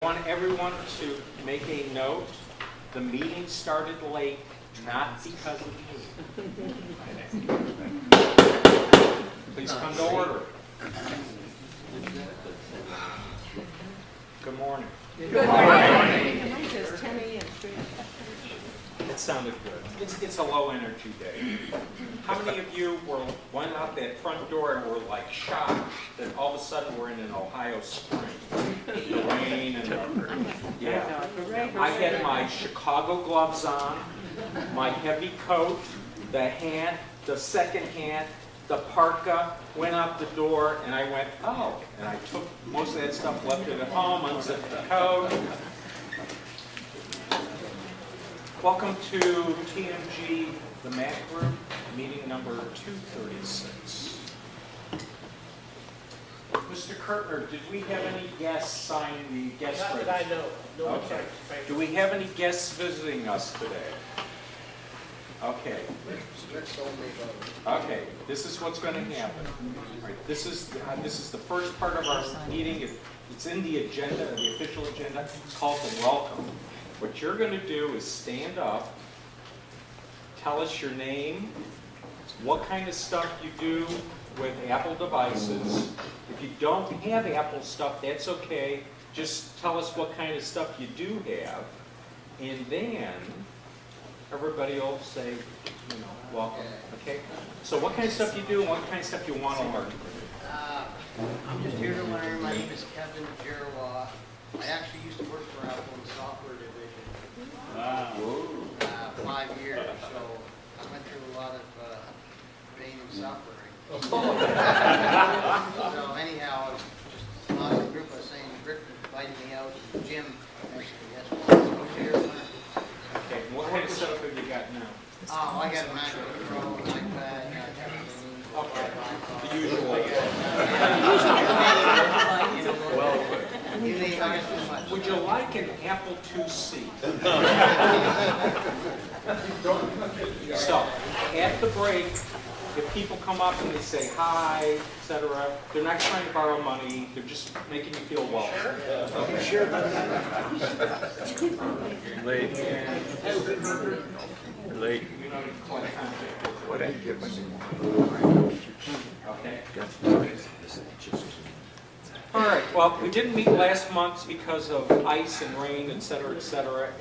I want everyone to make a note. The meeting started late, not because of you. Please come to order. Good morning. Good morning. Mine says 10 a.m. It sounded good. It's a low energy day. How many of you went out that front door and were like shocked that all of a sudden we're in an Ohio spring? The rain and yeah. I had my Chicago gloves on, my heavy coat, the hat, the second hat, the parka, went out the door, and I went, oh. And I took most of that stuff, left it at home, unzipped the coat. Welcome to TMG, the Mac Group, meeting number 236. Mr. Kurtner, did we have any guests sign the guest register? Not that I know. No one Okay. signed. Do we have any guests visiting us today? Okay. Okay, this is what's going to happen. All right, this is the first part of our meeting. It's in the agenda, the official agenda. It's called the welcome. What you're going to do is stand up, tell us your name, what kind of stuff you do with Apple devices. If you don't have Apple stuff, that's okay. Just tell us what kind of stuff you do have, and then everybody will say, welcome. Okay? So what kind of stuff you do and what kind of stuff you want to learn? I'm just here to learn. My name is Kevin Jarawa. I actually used to work for Apple in the software division. Wow. 5 years, so I went through a lot of pain and suffering. So anyhow, I was just lost the group. I was saying Rick invited me out to the gym actually yesterday. So I'm here to learn. Okay, what kind of stuff have you got now? Oh, I got a MacBook Pro, an iPad, everything. Okay, the usual. Would you like an Apple IIc? So, at the break, if people come up and they say hi, etc., they're not trying to borrow money, they're just making you feel welcome. Okay. Sure. Late. Late. You know, collect contact. What I give us. Okay. All right, well, we didn't meet last month because of ice and rain, et cetera,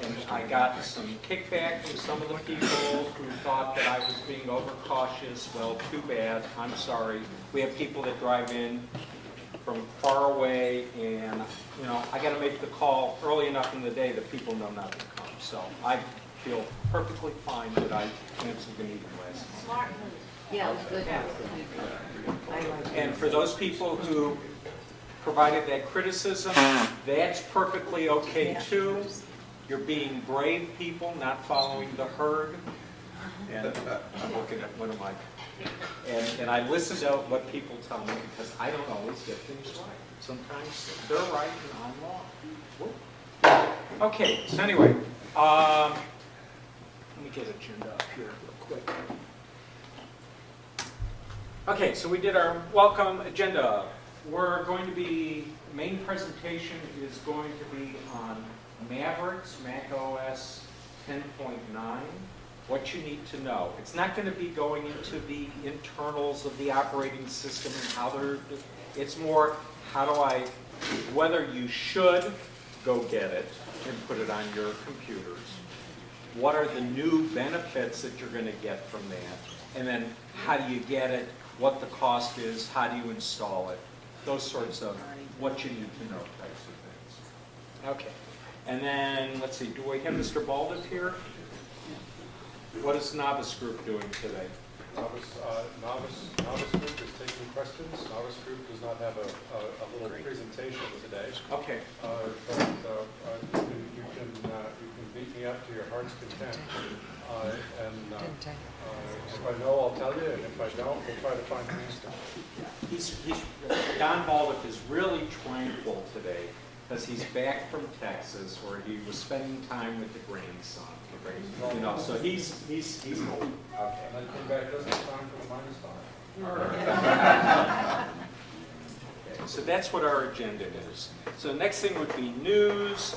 and I got some kickback from some of the people who thought that I was being overcautious. Well, too bad, I'm sorry. We have people that drive in from far away, and, I got to make the call early enough in the day that people know not to come. So I feel perfectly fine that I canceled the meeting last month. Smart move. Yeah, it was good. I like it. And for those people who provided that criticism, that's perfectly okay too. You're being brave people, not following the herd. And I'm looking at one of my, and I listen to what people tell me because I don't always get things right. Sometimes they're right and I'm wrong. Okay, so anyway, let me get agenda up here real quick. Okay, so we did our welcome agenda. We're going to be, main presentation is going to be on Mavericks, Mac OS 10.9, what you need to know. It's not going to be going into the internals of the operating system and how they're, it's more whether you should go get it and put it on your computers. What are the new benefits that you're going to get from that? And then how do you get it, what the cost is, how do you install it? Those sorts of what you need to know types of things. Okay. And then, let's see, do we have Mr. Baldiff here? What is Novice Group doing today? Novice Group is taking questions. Novice Group does not have a little presentation today. Okay. But you can beat me up to your heart's content. If I know, I'll tell you, and if I don't, we'll try to find an answer. Don Baldiff is really tranquil today because he's back from Texas where he was spending time with the grandson. So he's home. Okay. And I came back just in time for the -5. All right. So that's what our agenda is. So the next thing would be news.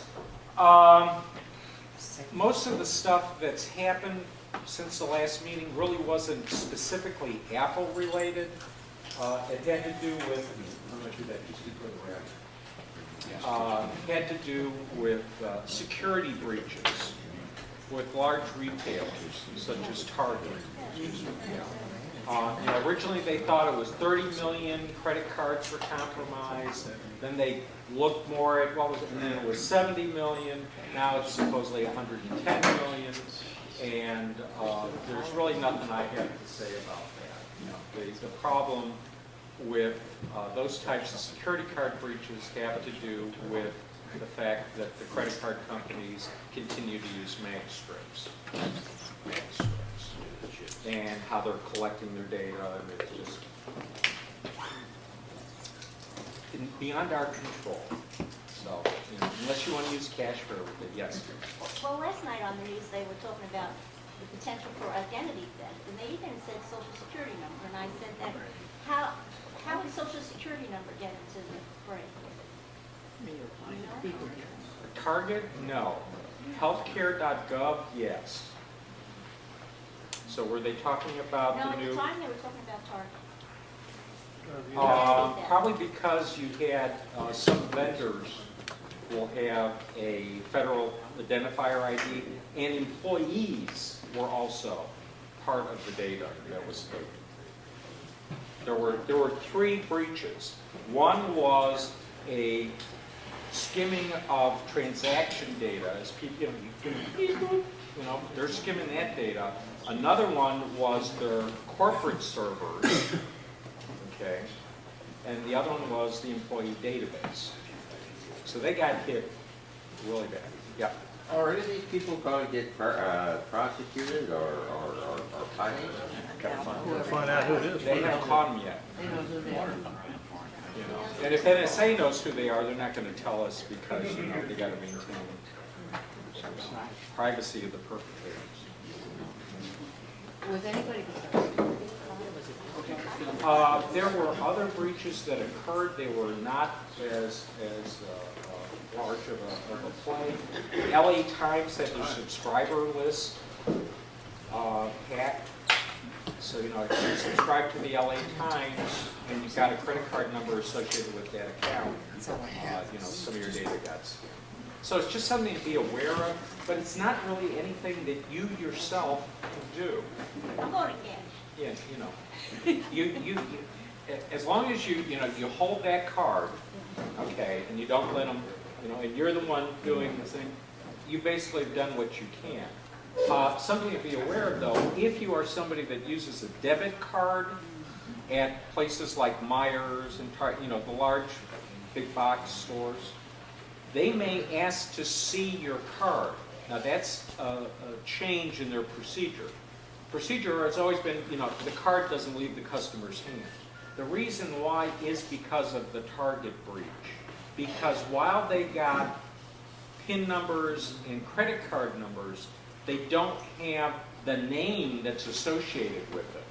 Most of the stuff that's happened since the last meeting really wasn't specifically Apple related. It had to do with, security breaches with large retailers such as Target. Originally they thought it was 30 million credit cards were compromised. Then they looked more at what was it, and then it was 70 million. Now it's supposedly 110 million. And there's really nothing I have to say about that. The problem with those types of security card breaches have to do with the fact that the credit card companies continue to use mag strips. And how they're collecting their data, and it's just beyond our control. So, unless you want to use cash for everything, yes. Well, last night on the news, they were talking about the potential for identity theft, and they even said social security number, and I said that, how would social security number get into the fray? Target, no. Healthcare.gov, yes. So were they talking about No, the at new? the time they were talking about Target. Probably because you had some vendors will have a federal identifier ID, and employees were also part of the data that was taken. There were 3 breaches. One was a skimming of transaction data, as people, they're skimming that data. Another one was their corporate servers, okay, and the other one was the employee database. So they got hit really bad. Yeah. Are any of these people going to get prosecuted or punished? Find out who it is. They haven't caught them yet. They know who they are. And if NSA knows who they are, they're not going to tell us because they got to maintain privacy of the perpetrators. Was anybody concerned? There were other breaches that occurred. They were not as large of a play. The LA Times had their subscriber list hacked. So, if you subscribe to the LA Times and you've got a credit card number associated with that account, some of your data got scanned. So it's just something to be aware of, but it's not really anything that you yourself can do. I'm going to cash. Yeah, you as long as you hold that card, okay, and you don't let them, and you're the one doing the thing, you basically have done what you can. Something to be aware of, though, if you are somebody that uses a debit card at places like Myers and the large big box stores, they may ask to see your card. Now that's a change in their procedure. Procedure has always been, the card doesn't leave the customer's hand. The reason why is because of the Target breach. Because while they got PIN numbers and credit card numbers, they don't have the name that's associated with it.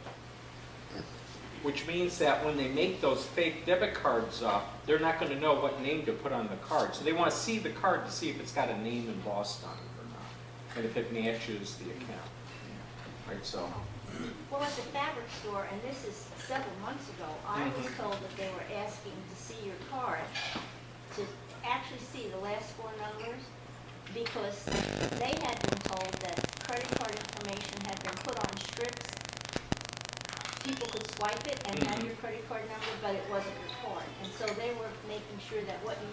Which means that when they make those fake debit cards up, they're not going to know what name to put on the card. So they want to see the card to see if it's got a name embossed on it or not, and if it matches the account. Right, so. Well, at the fabric store, and this is several months ago, I was told that they were asking to see your card, to actually see the last 4 numbers, because they had been told that credit card information had been put on strips. People could swipe it and have your credit card number, but it wasn't your card. And so they were making sure that what you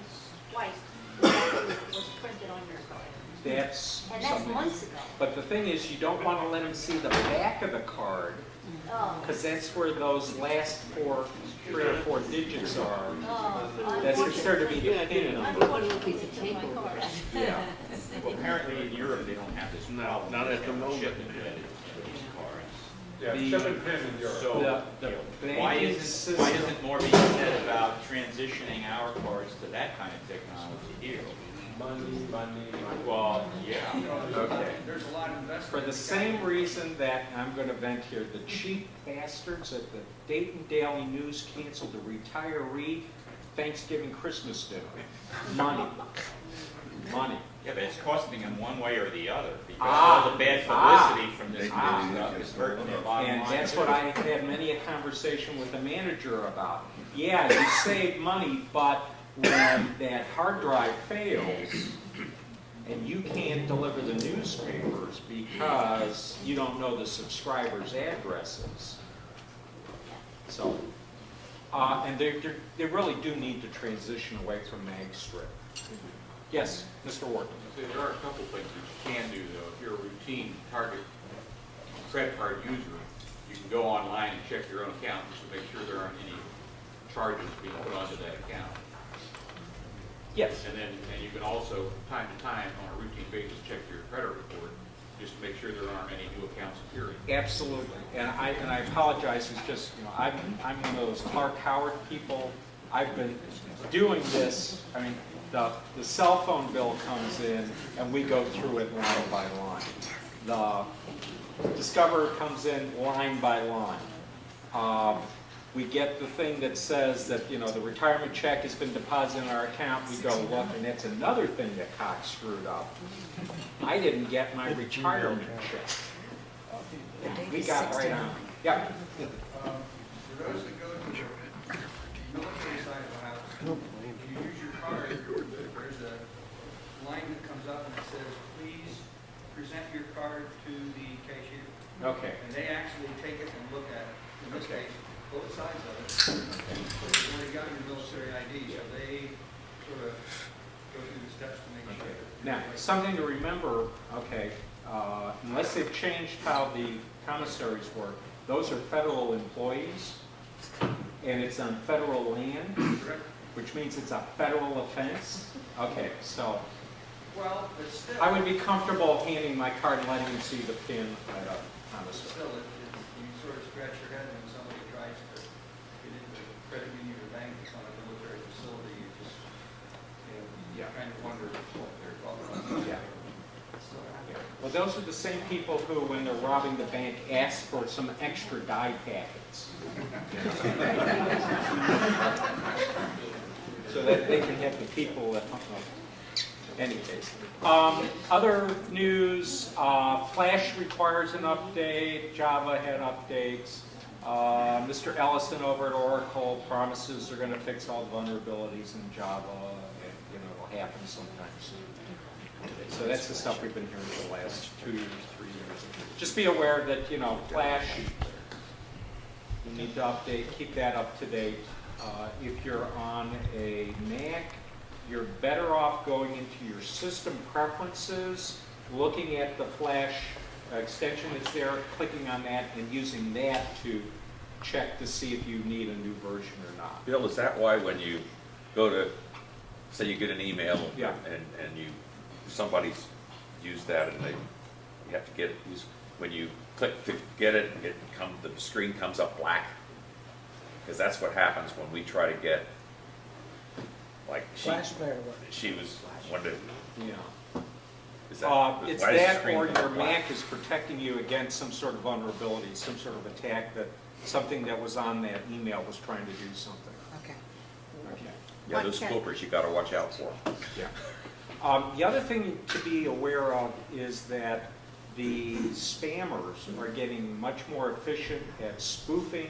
swiped was printed on your card. And that's months ago. But the thing is, you don't want to let them see the back of the card, because that's where those last 3 or 4 digits are. That's considered to be the PIN number. Yeah. Well, apparently in Europe, they don't have this problem. not at the moment. Shipment credit Yeah, ship and PIN in Europe. So, why isn't more being said about transitioning our cards to that kind of technology here? Money. Well, yeah. Okay. There's a lot of investment. For the same reason that I'm going to vent here, the cheap bastards at the Dayton Daily News canceled the retiree Thanksgiving, Christmas dinner. Money. Money. Yeah, but it's costing them one way or the other, because Ah. all the bad publicity from this Ah. stuff is hurting their bottom line. And that's what I had many a conversation with the manager about. Yeah, you save money, but when that hard drive fails and you can't deliver the newspapers because you don't know the subscribers' addresses. So, and they really do need to transition away from Magstrip. Yes, Mr. Wharton. There are a couple things that you can do, though. If you're a routine Target credit card user, you can go online and check your own account just to make sure there aren't any charges being put onto that account. Yes. And you can also, time to time, on a routine basis, check your credit report just to make sure there aren't any new accounts appearing. Absolutely, and I apologize. It's just I'm one of those Clark Howard people. I've been doing this. I mean, the cell phone bill comes in, and we go through it line by line. The Discover comes in line by line. We get the thing that says that the retirement check has been deposited in our account. We go look, and that's another thing that Cox screwed up. I didn't get my retirement check. We got right on. Yeah. For those that go to the military side of the house, if you use your card, there's a line that comes up and it says, please present your card to the cashier. Okay. And they actually take it and look at it, in this case, both sides of it. They've already got your military ID, so they sort of go through the steps to make sure. Now, something to remember, okay, unless they've changed how the commissaries work, those are federal employees, and it's on federal land, Correct? which means it's a federal offense. Okay, so Well, but still. I would be comfortable handing my card and letting them see the pin at a commissary. Still, you sort of scratch your head when somebody tries to get into a credit union or bank that's on a military facility, you just, Yeah. kind of wonder what they're talking about. Yeah. Well, those are the same people who, when they're robbing the bank, ask for some extra dye packets. So that they can have the people that, any case. Other news, Flash requires an update, Java had updates. Mr. Ellison over at Oracle promises they're going to fix all the vulnerabilities in Java, and it'll happen sometime soon. So that's the stuff we've been hearing for the last 2 years, 3 years. Just be aware that, Flash, you need to update, keep that up to date. If you're on a Mac, you're better off going into your system preferences, looking at the Flash extension that's there, clicking on that, and using that to check to see if you need a new version or not. Bill, is that why when you go to, say you get an email Yeah. and you, somebody's used that and you have to get it, when you click to get it, the screen comes up black? Because that's what happens when we try to get, like, she was, wanted to, Yeah. is that, It's why does the that, screen or come up your black? Mac is protecting you against some sort of vulnerability, some sort of attack that something that was on that email was trying to do something. Okay. Okay. Yeah, those spoofers you gotta watch out for. Yeah. The other thing to be aware of is that the spammers are getting much more efficient at spoofing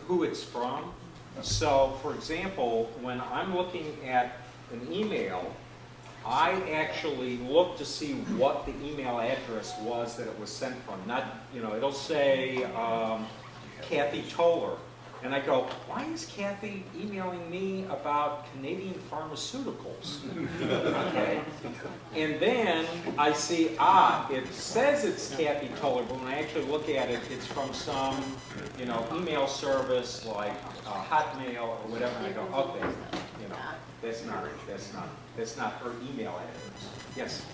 who it's from. So, for example, when I'm looking at an email, I actually look to see what the email address was that it was sent from. Not, it'll say Kathy Toller. And I go, why is Kathy emailing me about Canadian pharmaceuticals? Okay. And then I see, it says it's Kathy Toller, but when I actually look at it, it's from some, email service like Hotmail or whatever. And I go, okay, that's not her email address. Yes.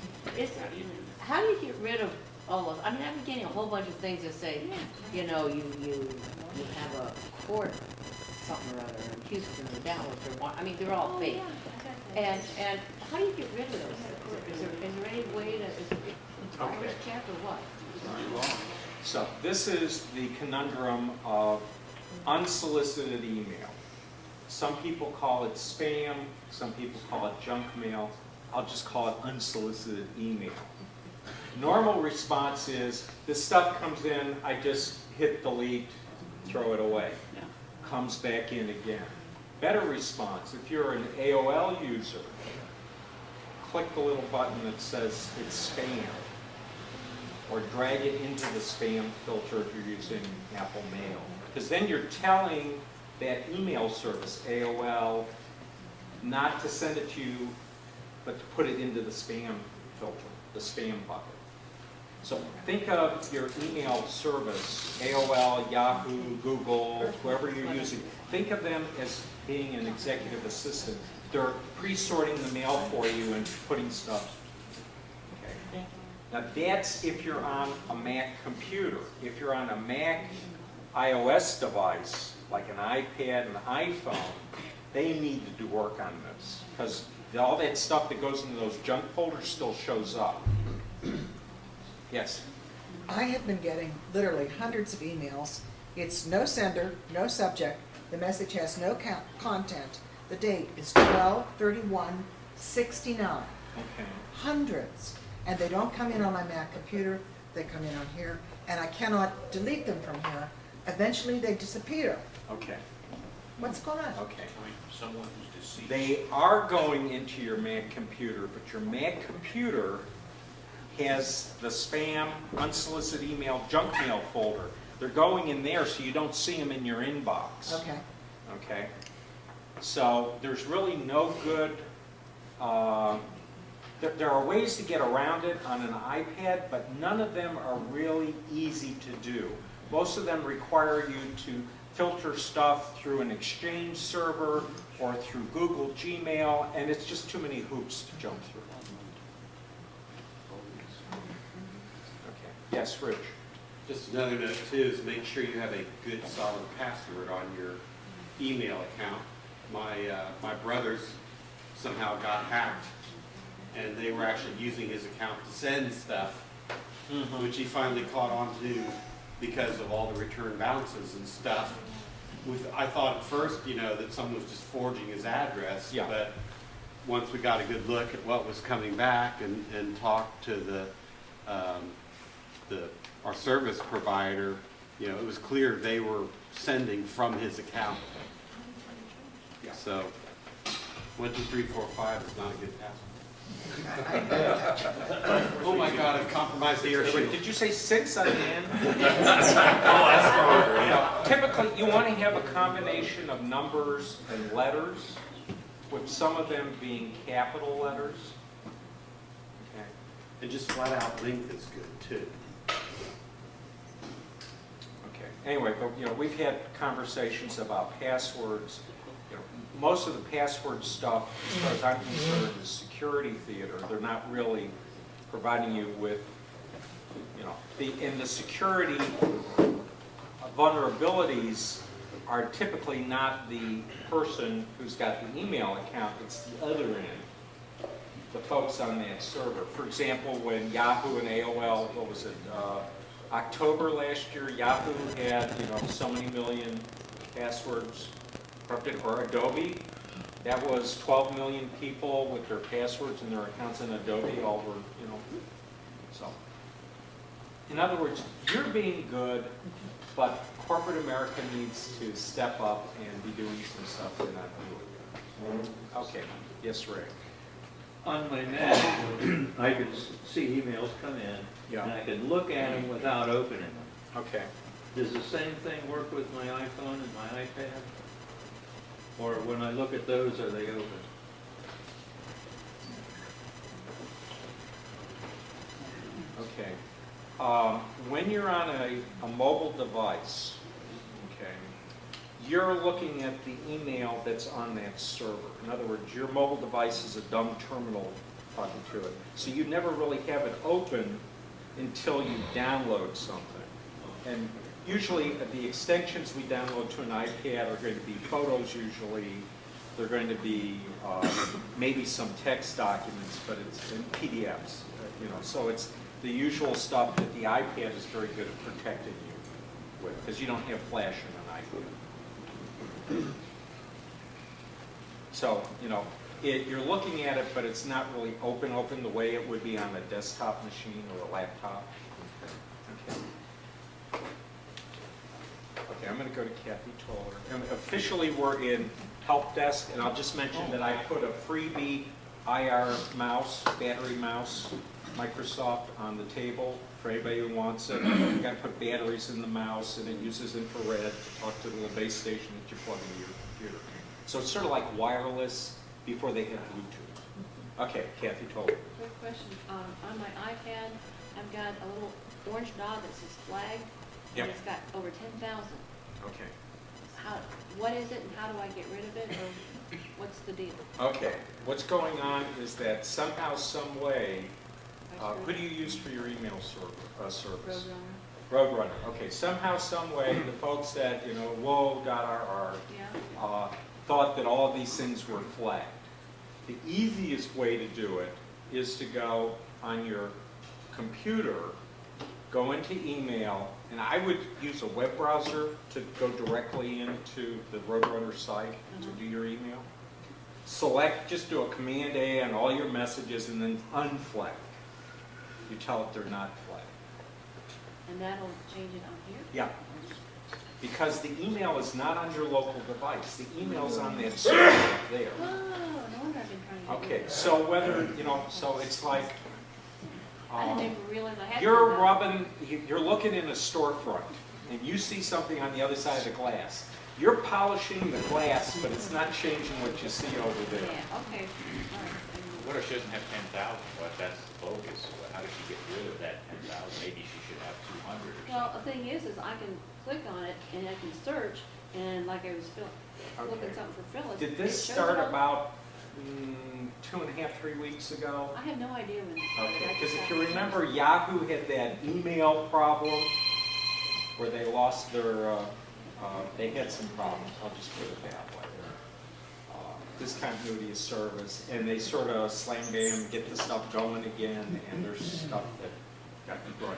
How do you get rid of all of, I've been getting a whole bunch of things that say, you have a court, something or other, in Houston or Dallas or they're all fake. And how do you get rid of those things? Is there any way to, is it virus check or what? So this is the conundrum of unsolicited email. Some people call it spam, some people call it junk mail. I'll just call it unsolicited email. Normal response is, this stuff comes in, I just hit delete, throw it away. Comes back in again. Better response, if you're an AOL user, click the little button that says it's spam, or drag it into the spam filter if you're using Apple Mail. Because then you're telling that email service, AOL, not to send it to you, but to put it into the spam filter, the spam bucket. So think of your email service, AOL, Yahoo, Google, whoever you're using. Think of them as being an executive assistant. They're pre-sorting the mail for you and putting stuff. Okay. Now that's if you're on a Mac computer. If you're on a Mac iOS device, like an iPad and iPhone, they need to do work on this, because all that stuff that goes into those junk folders still shows up. Yes? I have been getting literally hundreds of emails. It's no sender, no subject. The message has no content. The date is 12/31/69. Okay. Hundreds. And they don't come in on my Mac computer. They come in on here. And I cannot delete them from here. Eventually they disappear. Okay. What's going on? Okay. Someone who's deceased. They are going into your Mac computer, but your Mac computer has the spam, unsolicited email, junk mail folder. They're going in there so you don't see them in your inbox. Okay. Okay? So there's really no good, there are ways to get around it on an iPad, but none of them are really easy to do. Most of them require you to filter stuff through an Exchange server or through Google Gmail, and it's just too many hoops to jump through. Okay. Yes, Rich? Just another note too is make sure you have a good solid password on your email account. My brothers somehow got hacked, and they were actually using his account to send stuff, which he finally caught on to because of all the return bounces and stuff. I thought at first, that someone was just forging his address, Yeah. but once we got a good look at what was coming back and talked to our service provider, it was clear they were sending from his account. Yeah. So 1, 2, 3, 4, 5 is not a good password. Oh my God, I've compromised the air Wait, shield. did you say 6 on the end? Yeah. Typically, you want to have a combination of numbers and letters, with some of them being capital letters. Okay. And just flat out length is good too. Okay. Anyway, but we've had conversations about passwords. Most of the password stuff, as far as I'm concerned, is security theater. They're not really providing you with, the security vulnerabilities are typically not the person who's got the email account, it's the other end, the folks on that server. For example, when Yahoo and AOL, what was it, October last year, Yahoo had, so many million passwords corrupted, or Adobe, that was 12 million people with their passwords and their accounts in Adobe all were, so. In other words, you're being good, but corporate America needs to step up and be doing some stuff they're not doing. Okay, yes, Ray. On my Mac, I could see emails come in, Yeah. and I could look at them without opening them. Okay. Does the same thing work with my iPhone and my iPad? Or when I look at those, are they open? Okay. When you're on a mobile device, okay, you're looking at the email that's on that server. In other words, your mobile device is a dumb terminal talking to it. So you never really have it open until you download something. And usually the extensions we download to an iPad are going to be photos usually. They're going to be maybe some text documents, but it's in PDFs. So it's the usual stuff that the iPad is very good at protecting you with, because you don't have flash in an iPad. So, you know, you're looking at it, but it's not really open the way it would be on a desktop machine or a laptop. Okay. Okay, I'm gonna go to Kathy Toller. And officially, we're in help desk, and I'll just mention that I put a freebie IR mouse, battery mouse, Microsoft on the table for anybody who wants it. You gotta put batteries in the mouse, and it uses infrared to talk to the little base station that you plug into your computer. So it's sort of like wireless before they hit Bluetooth. Okay, Kathy Toller. Quick question, on my iPad, I've got a little orange dot that says flag, Yep. and it's got over 10,000. Okay. What is it and how do I get rid of it, or what's the deal? Okay, what's going on is that somehow, some way, who do you use for your email service? Roadrunner? Roadrunner. Okay, somehow, some way, the folks that, you know, whoa.rr, Yeah. thought that all of these things were flagged. The easiest way to do it is to go on your computer, go into email, and I would use a web browser to go directly into the Roadrunner site to do your email. Select, just do a Command A on all your messages and then unflag. You tell it they're not flagged. And that'll change it on here? Yeah. Because the email is not on your local device. The email is on that server up there. Oh, no wonder I've been trying to get rid Okay, of it. so whether, you know, so it's like, I didn't even realize I had to you're do that. you're looking in a storefront, and you see something on the other side of the glass. You're polishing the glass, but it's not changing what you see over there. Yeah, okay, all right. What if she doesn't have 10,000? What, that's the focus. How does she get rid of that 10,000? Maybe she should have 200 or Well, something. the thing is I can click on it and I can search, and like I was looking something for Phyllis. Did it this shows start it all. about 2.5, 3 weeks ago? I have no idea when. it started. Okay, I because just if you have- remember, Yahoo had that email problem where they lost their, they had some problems, I'll just put it that way. Discontinuity of service, and they sort of slam bam, get the stuff going again, and there's stuff that got grudged.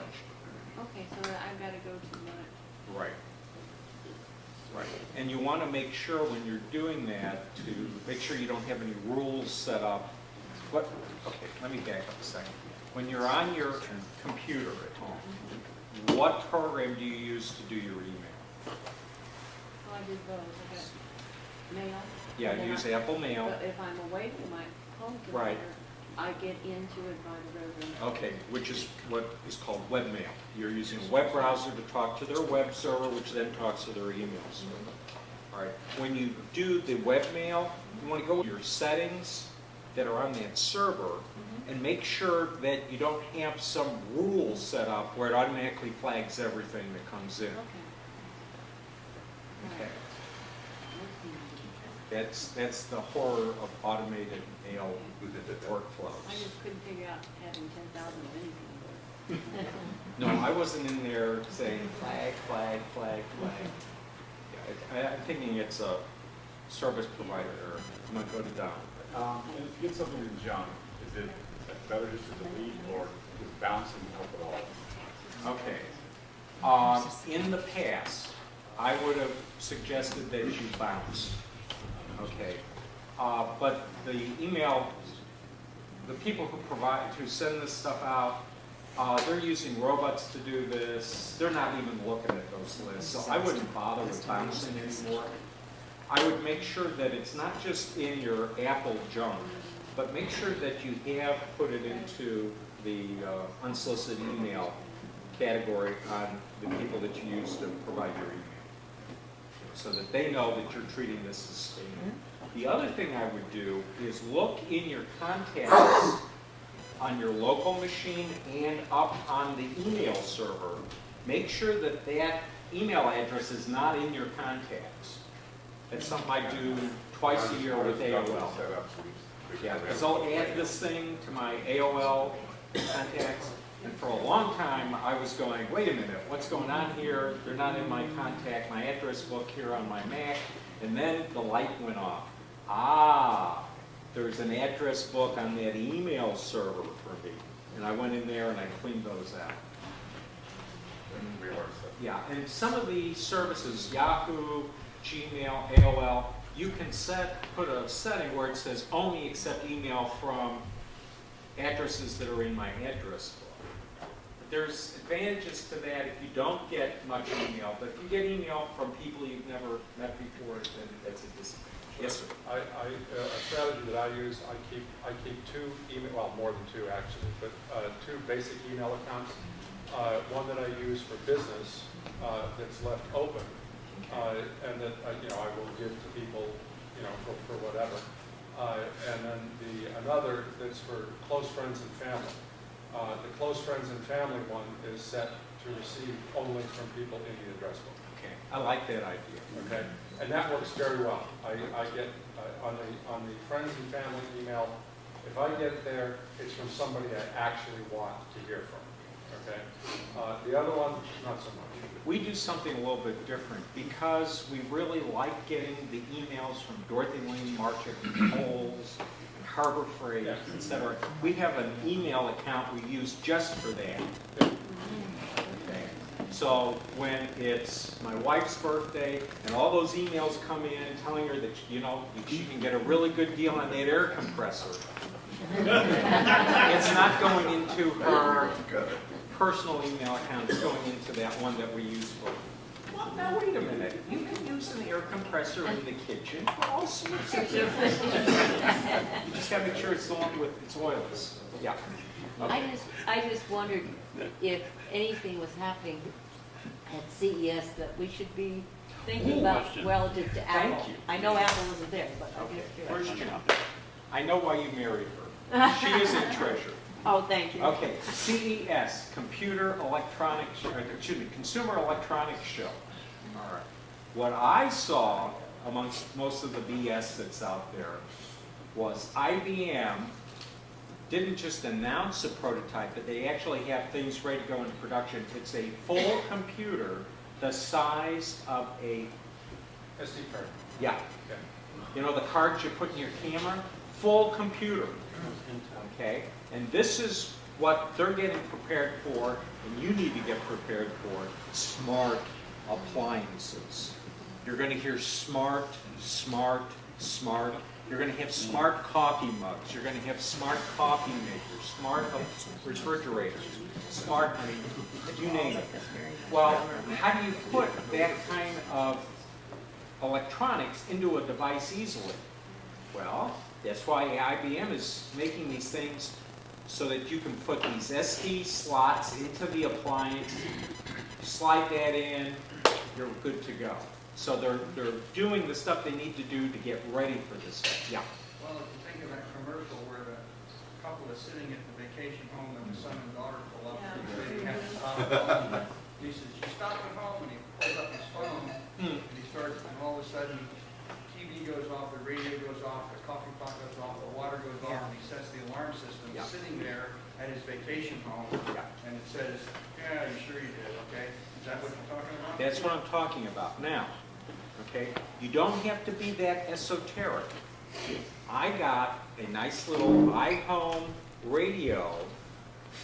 Okay, so I've got to go to my, Right. Right. And you want to make sure when you're doing that to make sure you don't have any rules set up. What, okay, let me back up a second. When you're on your computer at home, what program do you use to do your email? well, I did those, I got mail. Yeah, and then use I- Apple Mail. But if I'm away from my home Right. computer, I get into it by the Roadrunner. Okay, which is what is called webmail. You're using a web browser to talk to their web server, which then talks to their email server. All right, when you do the webmail, you want to go to your settings that are on that server and make sure that you don't have some rule set up where it automatically flags everything that comes in. Okay. Okay. That's the horror of automated mail workflows. I just couldn't figure out having 10,000 of anything. No, I wasn't in there saying flag, flag, flag, flag. Yeah, I'm thinking it's a service provider error. I'm gonna go to Don. And if you get something in junk, is it better just to delete or does bouncing help at all? Okay. In the past, I would have suggested that you bounce. Okay. But the email, the people who send this stuff out, they're using robots to do this. They're not even looking at those lists. So I wouldn't bother with bouncing anymore. I would make sure that it's not just in your Apple junk, but make sure that you have put it into the unsolicited email category on the people that you use to provide your email, so that they know that you're treating this as spam. The other thing I would do is look in your contacts on your local machine and up on the email server. Make sure that that email address is not in your contacts. That's something I do twice a year with AOL. Yeah, because I'll add this thing to my AOL contacts, and for a long time I was going, wait a minute, what's going on here? They're not in my contact, my address book here on my Mac, and then the light went off. Ah, there's an address book on that email server for me, and I went in there and I cleaned those out. Yeah, and some of the services, Yahoo, Gmail, AOL, you can put a setting where it says only accept email from addresses that are in my address book. There's advantages to that if you don't get much email, but if you get email from people you've never met before, then that's a disadvantage. Yes, sir. A strategy that I use, I keep two email, well, more than two actually, but two basic email accounts. One that I use for business that's left open, and that I will give to people, for whatever. And then another that's for close friends and family. The close friends and family one is set to receive only from people in the address book. Okay, I like that idea. Okay, and that works very well. I get on the friends and family email, if I get it there, it's from somebody I actually want to hear from. Okay, the other one, not so much. We do something a little bit different because we really like getting the emails from Dorothy Lane Market, Kohl's, Harbor Freight, etc. We have an email account we use just for that. Okay. So when it's my wife's birthday and all those emails come in telling her that she can get a really good deal on that air compressor, it's not going into her personal email account, it's going into that one that we use for. Well, now wait a minute. You can use an air compressor in the kitchen for all sorts of different things. You just got to make sure it's the one with its oils. Yeah. Okay. I just wondered if anything was happening at CES that we should be thinking about relative to Apple. Thank you. I know Apple isn't there, but I'm Okay. just Where's curious. Jim? I know why you married her. She is a treasure. Oh, thank you. Okay, CES, Consumer Electronics Show. All right. What I saw amongst most of the BS that's out there was IBM didn't just announce a prototype, but they actually have things ready to go into production. It's a full computer the size of a... SD card. Yeah. Okay. You know the cards you put in your camera? Full computer. Okay? And this is what they're getting prepared for, and you need to get prepared for, smart appliances. You're going to hear smart, smart, smart. You're going to have smart coffee mugs. You're going to have smart coffee makers, smart refrigerators, smart, you name it. Well, how do you put that kind of electronics into a device easily? Well, that's why IBM is making these things so that you can put these SD slots into the appliance, slide that in, you're good to go. So they're doing the stuff they need to do to get ready for this stuff. Yeah. Well, if you think of that commercial where the couple is sitting at the vacation home and the son and daughter pull up, they have to stop at home. He says, "You stop at home," and he pulls up his phone, and he starts, and all of a sudden, TV goes off, the radio goes off, the coffee pot goes off, the water goes off, and he sets the alarm system sitting there at his vacation home, and it says, "Yeah, you sure you did, okay?" Is that what you're talking about? That's what I'm talking about now. Okay? You don't have to be that esoteric. I got a nice little iHome radio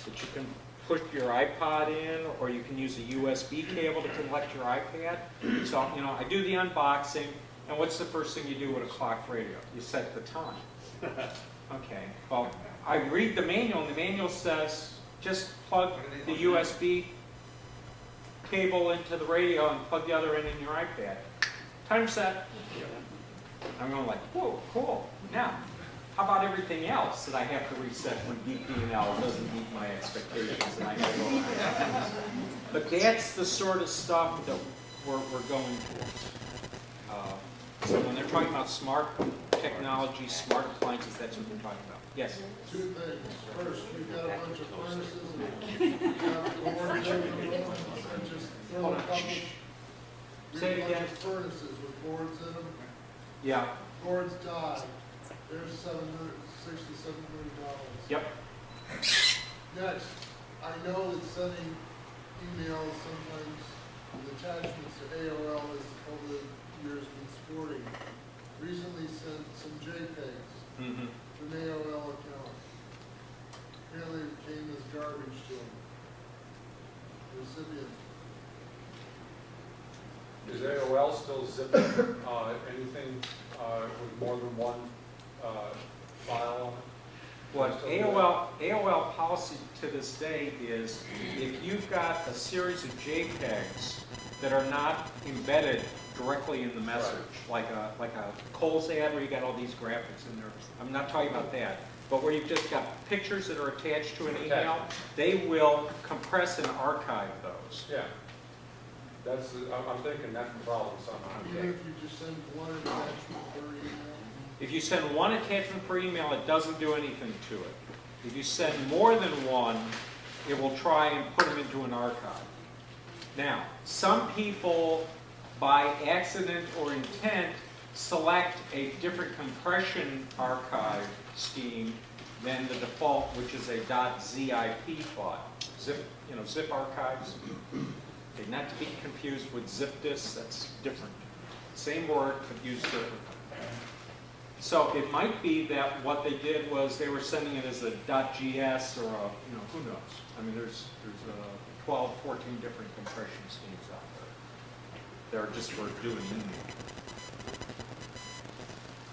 that you can put your iPod in, or you can use a USB cable to connect your iPad. So, I do the unboxing, and what's the first thing you do with a clock radio? You set the time. Okay. Well, I read the manual, and the manual says just plug the USB cable into the radio and plug the other end in your iPad. Time set. I'm going like, whoa, cool. Now, how about everything else that I have to reset when DP&L doesn't meet my expectations and I have to go around? But that's the sort of stuff that we're going for. So when they're talking about smart technology, smart appliances, that's what they're talking about. Yes? Two things. First, we've got a bunch of furnaces and we've got boards in them. Just throw a couple. Say it again. Furnaces with boards in them. Yeah. Boards died. There's $767 million. Yep. Next, I know that sending emails sometimes with attachments to AOL has over the years been sporting. Recently sent some JPEGs to an AOL account. Apparently it came as garbage to them. The recipient. Is AOL still zipping anything with more than one file on it? What AOL policy to this day is, if you've got a series of JPEGs that are not embedded directly in the message, like a Kohl's ad where you got all these graphics in there, I'm not talking about that, but where you've just got pictures that are attached to an email, they will compress and archive those. Yeah. I'm thinking that's the problem somehow. Even if you just send one attachment per email? If you send one attachment per email, it doesn't do anything to it. If you send more than one, it will try and put them into an archive. Now, some people, by accident or intent, select a different compression archive scheme than the default, which is a .zip file. Zip archives. Okay, not to be confused with zip disks, that's different. Same word, but used differently. So it might be that what they did was they were sending it as a .gs or a, who knows? I mean, there's 12, 14 different compression schemes out there. They're just for doing email.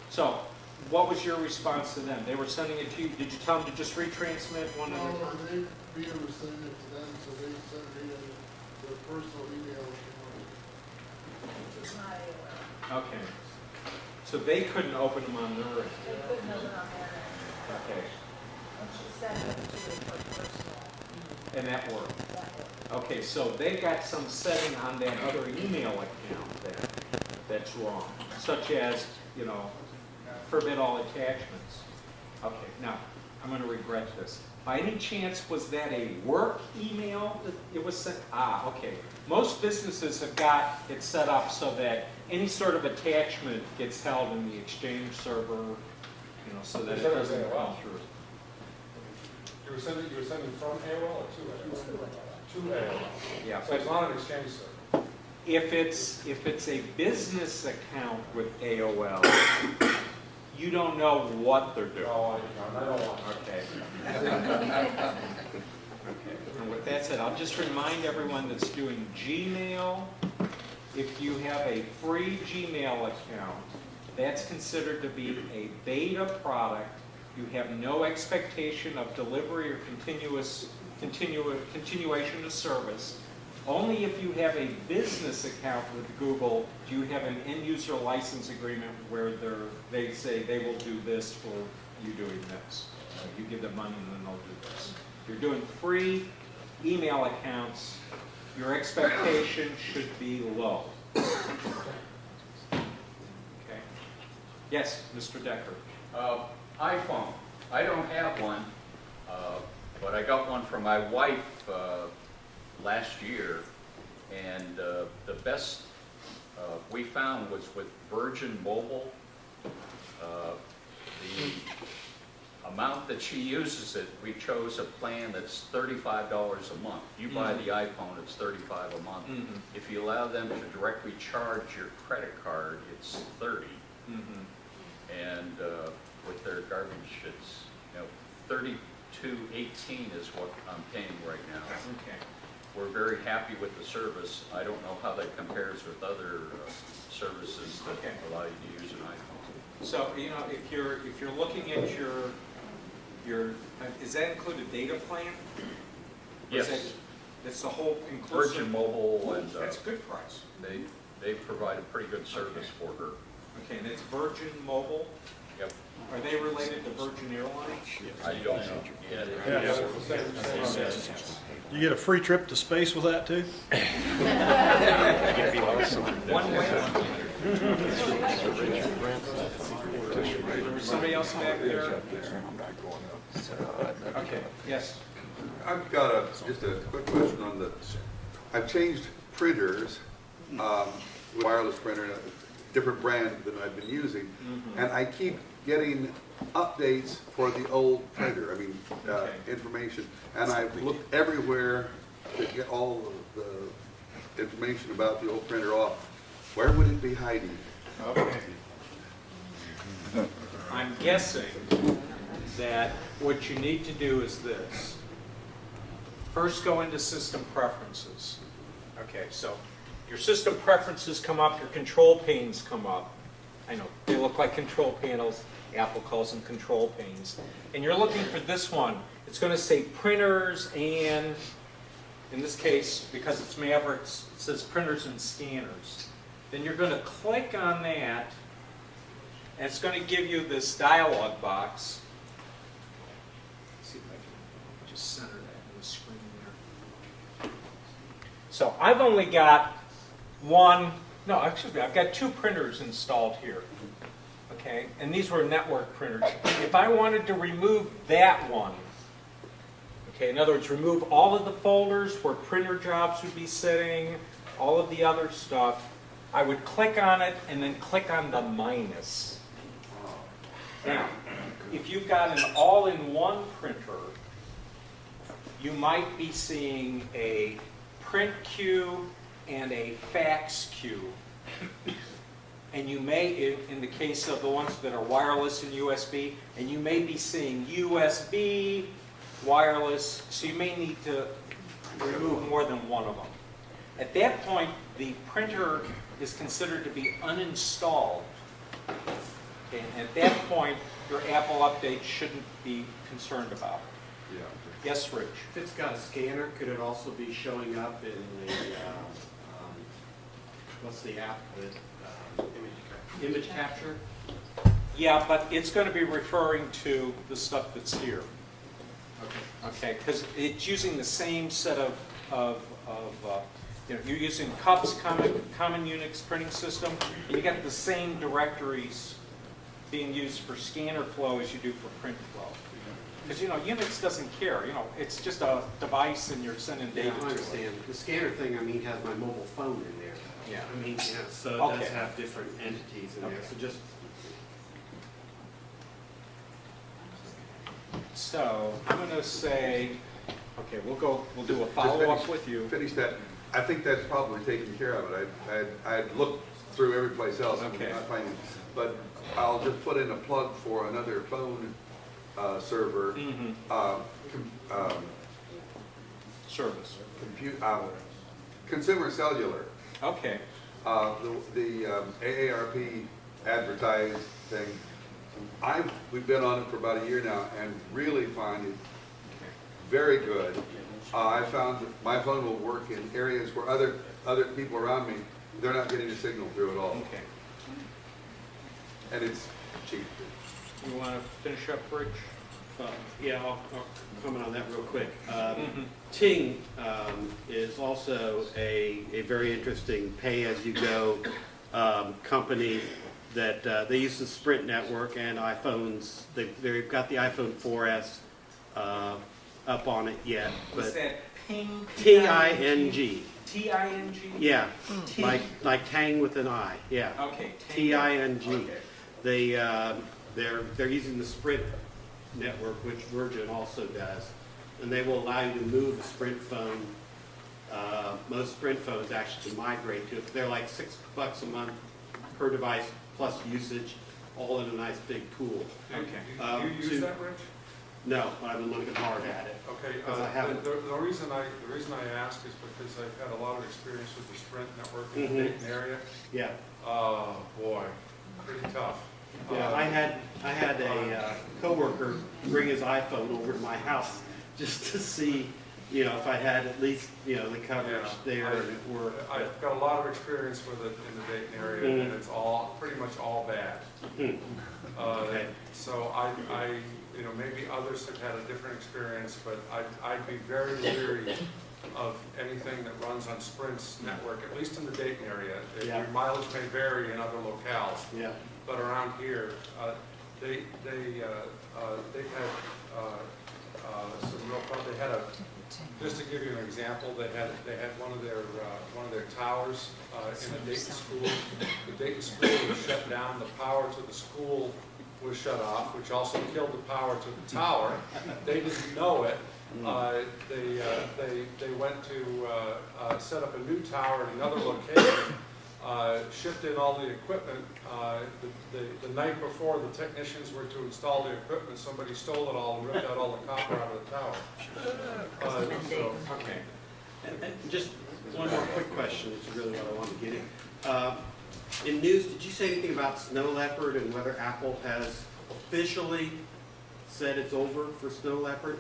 So, what was your response to them? They were sending it to you. Did you tell them to just retransmit one No, of the? they was sending it to them, so they sent me their personal email account. It's not AOL. Okay. So they couldn't open them on their end? They couldn't open on their end. Okay. And she sent it to her personal. And that worked? That worked. Okay, so they got some setting on that other email account that's wrong, such as, forbid all attachments. Okay, now, I'm going to regret this. By any chance, was that a work email that it was sent? Okay. Most businesses have got it set up so that any sort of attachment gets held in the Exchange server, so that it doesn't come through. You were sending from AOL or to AOL? To AOL. Yeah. So it's not an Exchange server. If it's a business account with AOL, you don't know what they're doing. Oh, I don't want Okay. Okay. And with that said, I'll just remind everyone that's doing Gmail, if you have a free Gmail account, that's considered to be a beta product. You have no expectation of delivery or continuation of service. Only if you have a business account with Google do you have an end-user license agreement where they say they will do this for you doing this. You give them money and then they'll do this. If you're doing free email accounts, your expectation should be low. Okay. Yes, Mr. Decker. iPhone. I don't have one, but I got one for my wife last year, and the best we found was with Virgin Mobile. The amount that she uses it, we chose a plan that's $35 a month. You buy the iPhone, it's $35 a month. If you allow them to directly charge your credit card, it's $30. And with their garbage, it's $32.18 is what I'm paying right now. Okay. We're very happy with the service. I don't know how that compares with other services that allow you to use an iPhone. So if you're looking at your is that include a data plan? Yes. It's the whole inclusive. Virgin Mobile, and that's a good price. They provide a pretty good service for her. Okay, and it's Virgin Mobile. Yep. Are they related to Virgin Airlines? I don't know. You get a free trip to space with that too? One way. There was somebody else back there. Okay. Yes. I've got just a quick question on the. I've changed printers, wireless printer, a different brand than I've been using, and I keep getting updates for the old printer. I mean, information, and I've looked everywhere to get all of the information about the old printer off. Where would it be hiding? Okay. I'm guessing that what you need to do is this. First, go into System Preferences. Okay, so your system preferences come up, your control panes come up. I know, they look like control panels. Apple calls them control panes. And you're looking for this one. It's going to say printers and, in this case, because it's Mavericks, it says printers and scanners. Then you're going to click on that, and it's going to give you this dialog box. Let's see if I can just center that in the screen there. So I've only got I've got 2 printers installed here. Okay, and these were network printers. If I wanted to remove that one, okay, in other words, remove all of the folders where printer jobs would be sitting, all of the other stuff, I would click on it and then click on the minus. Now, if you've got an all-in-one printer, you might be seeing a print queue and a fax queue. And you may, in the case of the ones that are wireless and USB, and you may be seeing USB, wireless, so you may need to remove more than one of them. At that point, the printer is considered to be uninstalled. Okay, and at that point, your Apple update shouldn't be concerned about. Yeah. Yes, Rich? If it's got a scanner, could it also be showing up in the, what's the app that, image capture? Yeah, but it's going to be referring to the stuff that's here. Okay. Okay, because it's using the same set of you're using CUPS, Common Unix Printing System, and you get the same directories being used for scanner flow as you do for print flow. Because, Unix doesn't care, it's just a device and you're sending data Yeah, I to understand. it. The scanner thing, has my mobile phone in there. Yeah. So it does Okay. have different entities in there, so just. So, I'm going to say, okay, we'll do a follow-up with you. Finish that. I think that's probably taken care of it. I'd looked through every place else and Okay. not finding, but I'll just put in a plug for another phone server. Service. Consumer cellular. Okay. The AARP advertised thing. We've been on it for about a year now and really find it very good. I found that my phone will work in areas where other people around me, they're not getting a signal through at all. Okay. And it's cheap. You want to finish up, Rich? Yeah, I'll comment on that real quick. Ting is also a very interesting pay-as-you-go company that they use the Sprint network and iPhones. They've got the iPhone 4S up on it yet. Was But that Ping? T-I-N-G. T-I-N-G? Yeah, T- like Tang with an I. Yeah. Okay. T-I-N-G. Okay. They're using the Sprint network, which Virgin also does, and they will allow you to move a Sprint phone. Most Sprint phones actually migrate to it. They're like $6 a month per device plus usage, all in a nice big pool. Okay. Do you use that, Rich? No, but I've been looking hard at it. Okay, Because I haven't. the reason I ask is because I've had a lot of experience with the Sprint network in the Dayton area. Yeah. Oh, boy, pretty tough. Yeah, I had a coworker bring his iPhone over to my house just to see, if I had at least, the coverage there. I've got a lot of experience with it in the Dayton area, and it's pretty much all bad. Okay. So maybe others have had a different experience, but I'd be very leery of anything that runs on Sprint's network, at least in the Dayton area. Your mileage may vary in other locales. Yeah. But around here, they've had some real fun. They had just to give you an example, they had one of their towers in a Dayton school. The Dayton school was shut down. The power to the school was shut off, which also killed the power to the tower. They didn't know it. They went to set up a new tower in another location. Shipped in all the equipment. The night before the technicians were to install the equipment, somebody stole it all and ripped out all the copper out of the tower. Okay. And just One more quick question, which is really what I wanted to get in. In news, did you say anything about snow leopard and whether Apple has officially said it's over for snow leopard?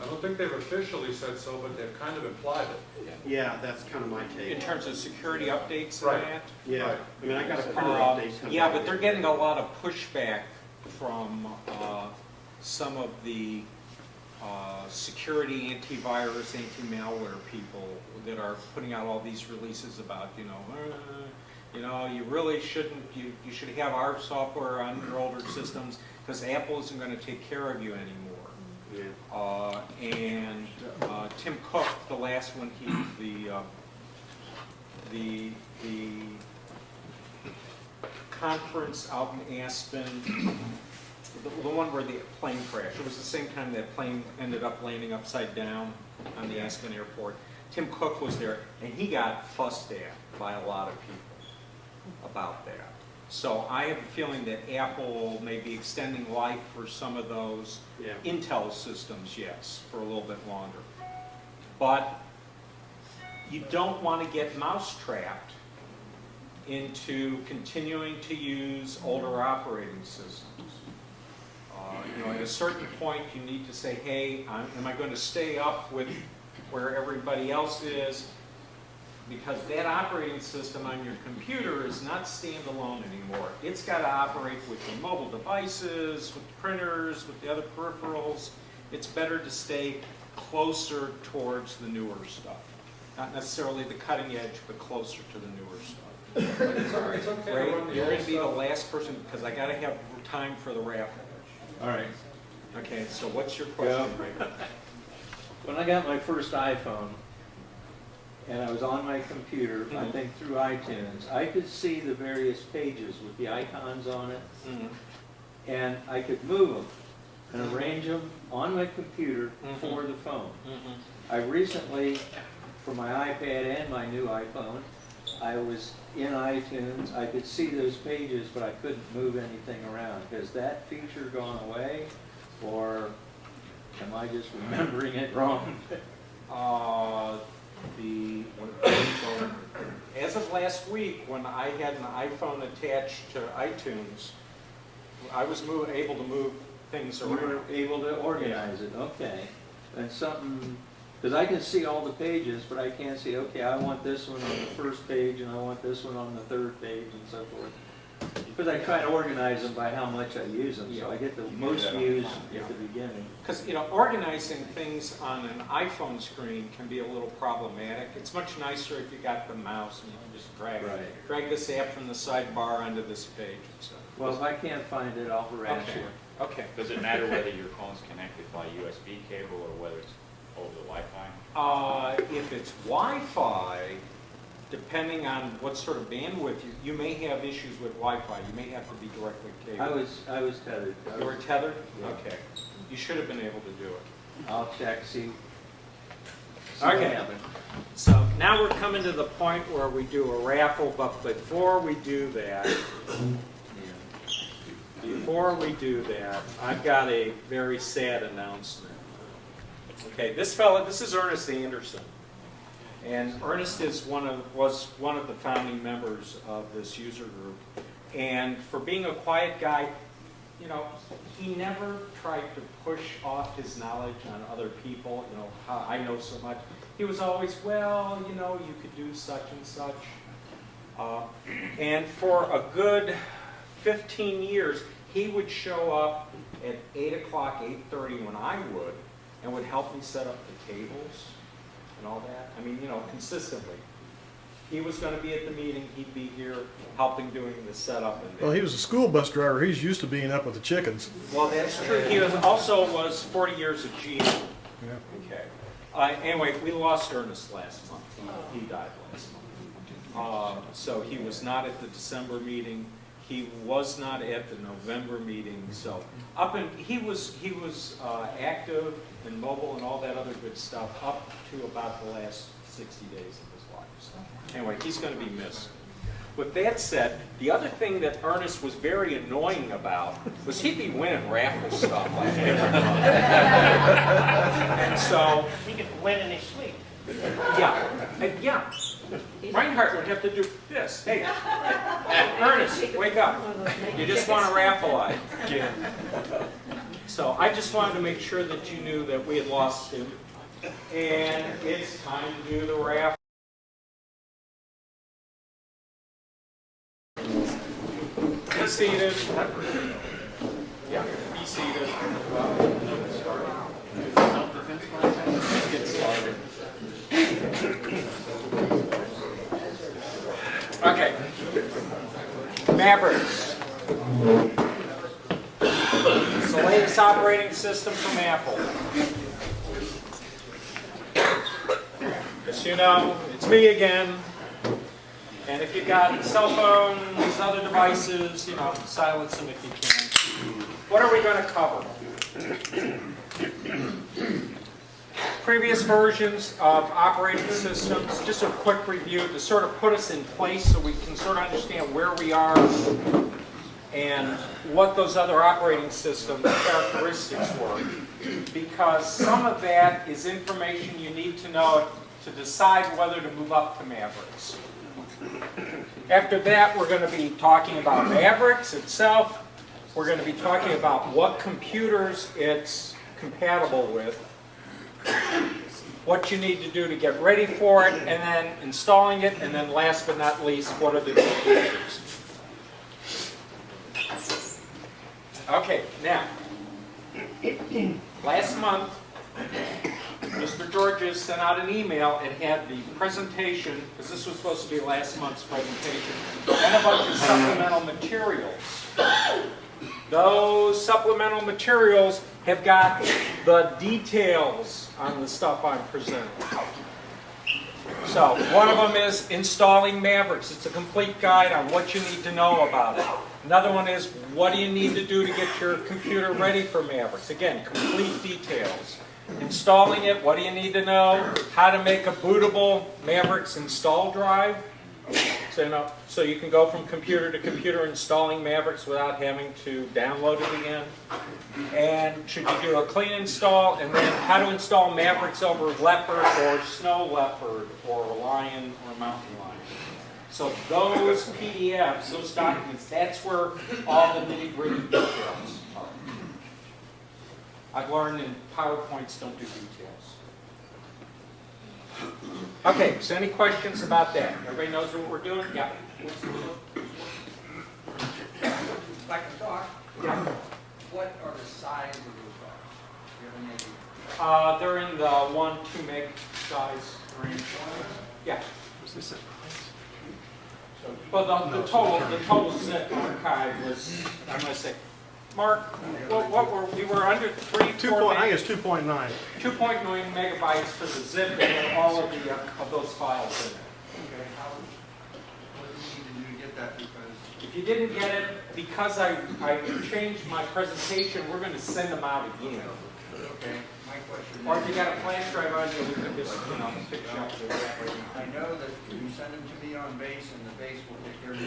I don't think they've officially said so, but they've kind of implied it. Yeah, that's kind of my take. In terms of security updates Right. and that? Yeah, Right. I mean, I got a printer update coming. Yeah, but they're getting a lot of pushback from some of the security, antivirus, anti-malware people that are putting out all these releases about, you really shouldn't, you should have our software on your older systems because Apple isn't going to take care of you anymore. Yeah. And Tim Cook, the last one, the conference out in Aspen, the one where the plane crashed, it was the same time that plane ended up landing upside down on the Aspen airport. Tim Cook was there, and he got fussed at by a lot of people about that. So I have a feeling that Apple may be extending life for some of those Intel systems, yes, for a little bit longer. But you don't want to get mousetrapped into continuing to use older operating systems. At a certain point, you need to say, hey, am I going to stay up with where everybody else is? Because that operating system on your computer is not standalone anymore. It's got to operate with your mobile devices, with printers, with the other peripherals. It's better to stay closer towards the newer stuff. Not necessarily the cutting edge, but closer to the newer stuff. It's okay. Ray, you're going to be the last person, because I got to have time for the raffle. All right. Okay, so what's your question, Ray? When I got my first iPhone, and I was on my computer, I think through iTunes, I could see the various pages with the icons on it, and I could move them and arrange them on my computer for the phone. I recently, for my iPad and my new iPhone, I was in iTunes, I could see those pages, but I couldn't move anything around. Has that feature gone away, or am I just remembering it wrong? As of last week, when I had an iPhone attached to iTunes, I was able to move things You around. were able to organize it, okay. And something, because I can see all the pages, but I can't see, okay, I want this one on the first page, and I want this one on the third page, and so forth. Because I try to organize them by how much I use them, so I get the most use at the beginning. Because, organizing things on an iPhone screen can be a little problematic. It's much nicer if you got the mouse and you can just drag this app from the sidebar onto this page and stuff. Well, if I can't find it, I'll harass you. Okay. Does it matter whether your phone's connected by USB cable or whether it's over the Wi-Fi? If it's Wi-Fi, depending on what sort of bandwidth, you may have issues with Wi-Fi. You may have to be directly cabled. I was tethered. You were tethered? Yeah. Okay. You should have been able to do it. I'll check, see. Okay. So now we're coming to the point where we do a raffle, but before we do that, I've got a very sad announcement. Okay, this is Ernest Anderson. And Ernest was one of the founding members of this user group. And for being a quiet guy, he never tried to push off his knowledge on other people, how I know so much. He was always, you could do such and such. And for a good 15 years, he would show up at 8 o'clock, 8:30 when I would, and would help me set up the tables and all that. I mean, consistently. He was going to be at the meeting, he'd be here helping doing the setup. Well, he was a school bus driver. He's used to being up with the chickens. Well, that's true. He was 40 years at GM. Yeah. Okay. Anyway, we lost Ernest last month. He died last month. So he was not at the December meeting. He was not at the November meeting. So he was active and mobile and all that other good stuff up to about the last 60 days of his life. So anyway, he's going to be missed. With that said, the other thing that Ernest was very annoying about was he'd be winning raffle stuff like every month. And so He could win in his sleep. Yeah. Reinhardt would have to do this. Hey, Ernest, wake up. You just won a raffle eye. So I just wanted to make sure that you knew that we had lost him. And it's time to do the raffle. Be seated. Yeah, be seated. Let's get started. Okay. Mavericks. It's the latest operating system from Apple. As you know, it's me again. And if you've got cell phones, other devices, you know, silence them if you can. What are we going to cover? Previous versions of operating systems, just a quick review to sort of put us in place so we can sort of understand where we are and what those other operating system characteristics were. Because some of that is information you need to know to decide whether to move up to Mavericks. After that, we're going to be talking about Mavericks itself. We're going to be talking about what computers it's compatible with, what you need to do to get ready for it, and then installing it, and then last but not least, what are the new features. Okay, now, last month, Mr. Georges sent out an email. It had the presentation, because this was supposed to be last month's presentation, and a bunch of supplemental materials. Those supplemental materials have got the details on the stuff I'm presenting. So, one of them is installing Mavericks. It's a complete guide on what you need to know about it. Another one is, what do you need to do to get your computer ready for Mavericks? Again, complete details. Installing it, what do you need to know? How to make a bootable Mavericks install drive. So you can go from computer to computer installing Mavericks without having to download it again. And should you do a clean install, and then how to install Mavericks over Leopard or Snow Leopard or Lion or Mountain Lion. So those PDFs, those documents, that's where all the nitty-gritty details are. I've learned in PowerPoints don't do details. Okay, so any questions about that? Everybody knows what we're doing? Yeah. If I can talk, Yeah. what are the size of those files? Do you have any idea? They're in the 1-2 meg size range. Yeah. Well, the total zip archive was, I'm going to say, Mark, what were we were under 3, 4 I think it's 2.9. 2.9 megabytes for the zip, and then all of the of those files in it. Okay, what do you need to do to get that? Because if you didn't get it, because I changed my presentation, we're going to send them out again. okay, my question Or if you got a flash drive on you, we can just pick you up there. I know that you send them to me on base, and the base will take care of the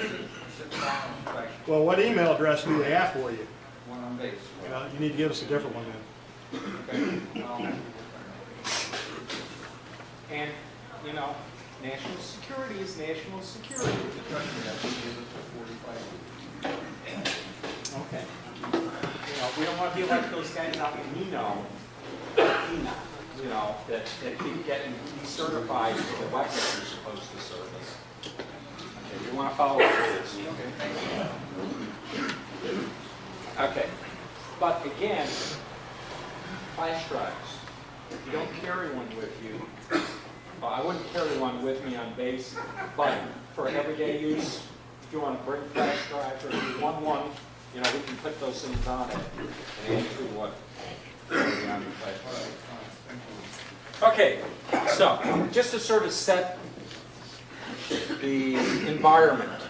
zip file inspection. Well, what email address do they have for you? One on base. You need to give us a different one then. Okay. And, national security is national security. Okay. We don't want to be like those guys out in Eno, that keep getting decertified for the weapons you're supposed to service. Okay, you want to follow up with this? Okay. But again, flash drives. If you don't carry one with you, well, I wouldn't carry one with me on base, but for everyday use, if you want to bring flash drives or if you want one, we can put those things on it and add to what is on the flash drive. Okay, so just to sort of set the environment,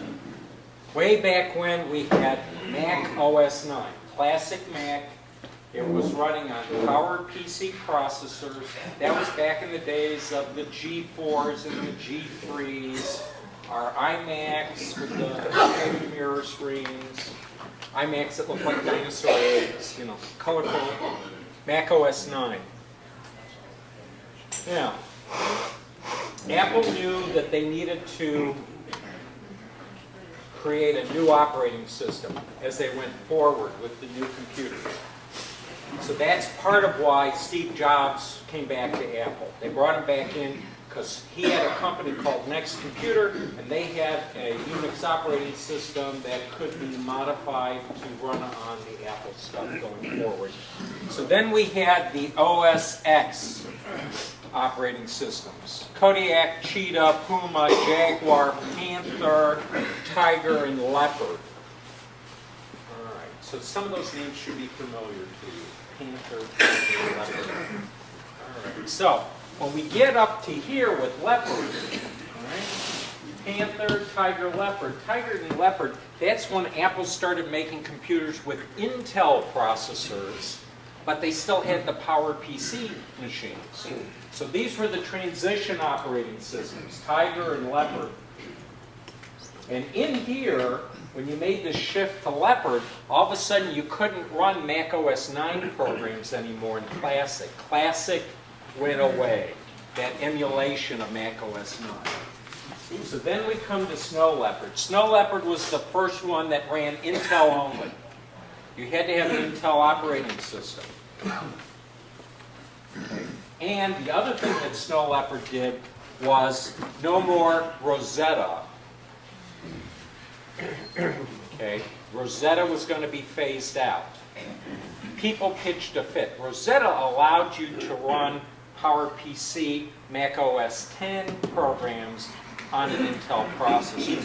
way back when we had Mac OS 9, classic Mac. It was running on powered PC processors. That was back in the days of the G4s and the G3s, our iMacs with the mirror screens, iMacs that look like dinosaur eggs, colorful Mac OS 9. Now, Apple knew that they needed to create a new operating system as they went forward with the new computers. So that's part of why Steve Jobs came back to Apple. They brought him back in because he had a company called Next Computer, and they had a Unix operating system that could be modified to run on the Apple stuff going forward. So then we had the OS X operating systems. Kodiak, Cheetah, Puma, Jaguar, Panther, Tiger, and Leopard. All right, so some of those names should be familiar to you. Panther, Tiger, Leopard. All right, so when we get up to here with Leopard, all right, Panther, Tiger, Leopard. Tiger and Leopard, that's when Apple started making computers with Intel processors, but they still had the PowerPC machines. So these were the transition operating systems, Tiger and Leopard. And in here, when you made the shift to Leopard, all of a sudden you couldn't run Mac OS 9 programs anymore in Classic. Classic went away, that emulation of Mac OS 9. So then we come to Snow Leopard. Snow Leopard was the first one that ran Intel only. You had to have an Intel operating system. Okay. And the other thing that Snow Leopard did was no more Rosetta. Okay, Rosetta was going to be phased out. People pitched a fit. Rosetta allowed you to run PowerPC, Mac OS 10 programs on an Intel processor.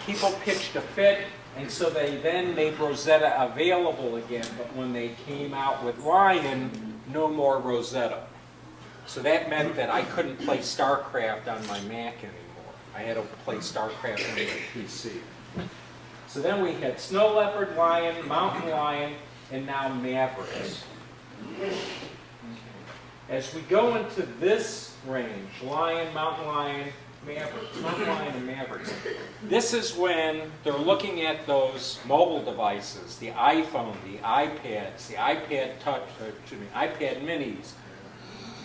People pitched a fit, and so they then made Rosetta available again, but when they came out with Lion, no more Rosetta. So that meant that I couldn't play StarCraft on my Mac anymore. I had to play StarCraft on my PC. So then we had Snow Leopard, Lion, Mountain Lion, and now Mavericks. As we go into this range, Lion, Mountain Lion, Mavericks, Mountain Lion and Mavericks, this is when they're looking at those mobile devices, the iPhone, the iPads, the iPad minis,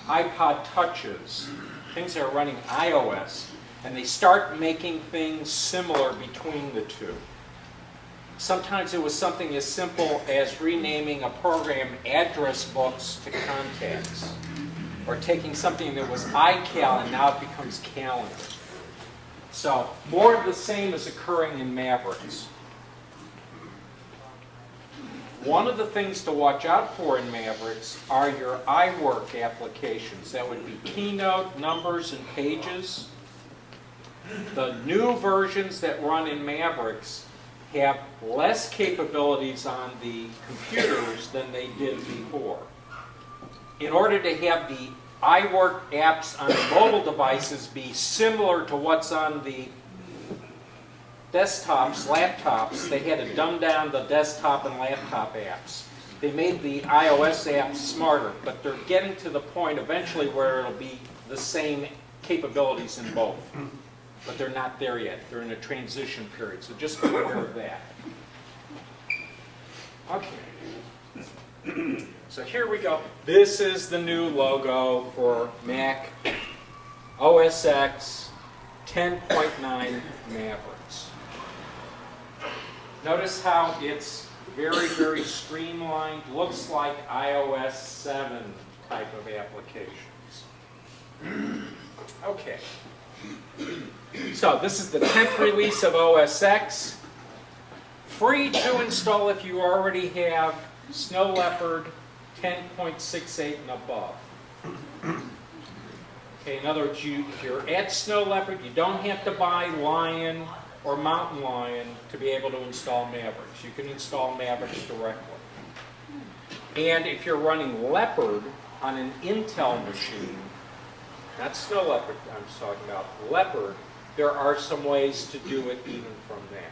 iPod touches, things that are running iOS, and they start making things similar between the two. Sometimes it was something as simple as renaming a program address books to contacts, or taking something that was iCal and now it becomes calendar. So more of the same is occurring in Mavericks. One of the things to watch out for in Mavericks are your iWork applications. That would be Keynote, Numbers, and Pages. The new versions that run in Mavericks have less capabilities on the computers than they did before. In order to have the iWork apps on the mobile devices be similar to what's on the desktops, laptops, they had to dumb down the desktop and laptop apps. They made the iOS apps smarter, but they're getting to the point eventually where it'll be the same capabilities in both. But they're not there yet. They're in a transition period, so just be aware of that. Okay. So here we go. This is the new logo for Mac OS X 10.9 Mavericks. Notice how it's very, very streamlined. Looks like iOS 7 type of applications. Okay. So this is the 10th release of OS X. Free to install if you already have Snow Leopard 10.68 and above. Okay, in other words, if you're at Snow Leopard, you don't have to buy Lion or Mountain Lion to be able to install Mavericks. You can install Mavericks directly. And if you're running Leopard on an Intel machine, not Snow Leopard I'm talking about, Leopard, there are some ways to do it even from that.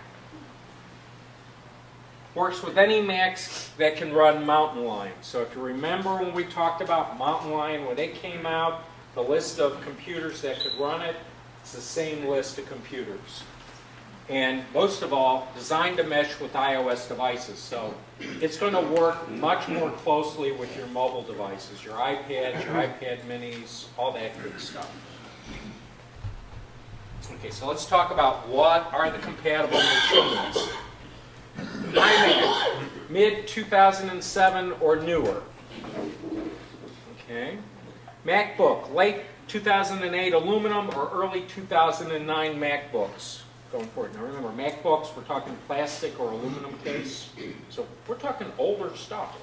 Works with any Macs that can run Mountain Lion. So if you remember when we talked about Mountain Lion, when it came out, the list of computers that could run it, it's the same list of computers. And most of all, designed to mesh with iOS devices. So it's going to work much more closely with your mobile devices, your iPads, your iPad minis, all that good stuff. Okay, so let's talk about what are the compatible machines. iMac, mid-2007 or newer. Okay. MacBook, late 2008 aluminum or early 2009 MacBooks. Going forward. Now remember, MacBooks, we're talking plastic or aluminum case. So we're talking older stuff.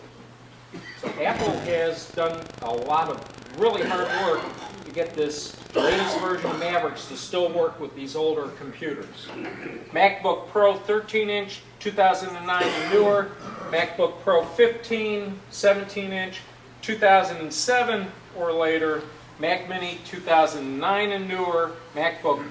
So Apple has done a lot of really hard work to get this latest version of Mavericks to still work with these older computers. MacBook Pro 13-inch, 2009 and newer. MacBook Pro 15, 17-inch, 2007 or later. Mac Mini 2009 and newer. Mac Pro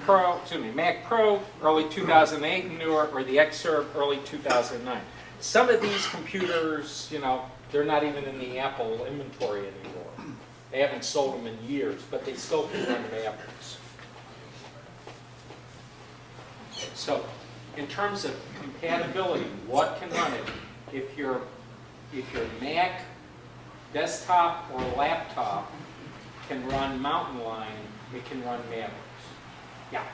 early 2008 and newer, or the Xserve early 2009. Some of these computers, you know, they're not even in the Apple inventory anymore. They haven't sold them in years, but they still can run Mavericks. So, in terms of compatibility, what can run it? If your Mac desktop or laptop can run Mountain Lion, it can run Mavericks. Yeah.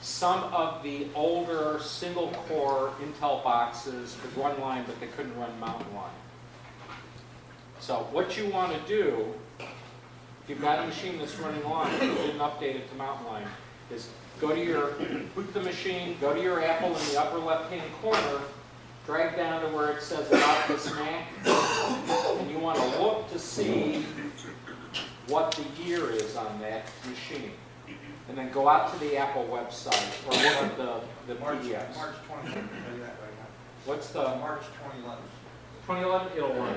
Some of the older single-core Intel boxes could run Lion, but they couldn't run Mountain Lion. So what you want to do, if you've got a machine that's running Lion, and you didn't update it to Mountain Lion, is boot the machine, go to your Apple in the upper left-hand corner, drag down to where it says about this Mac, and you want to look to see what the year is on that machine. And then go out to the Apple website or look at the PDFs. March 2011, tell you that right now. What's the? March 2011. 2011, it'll run.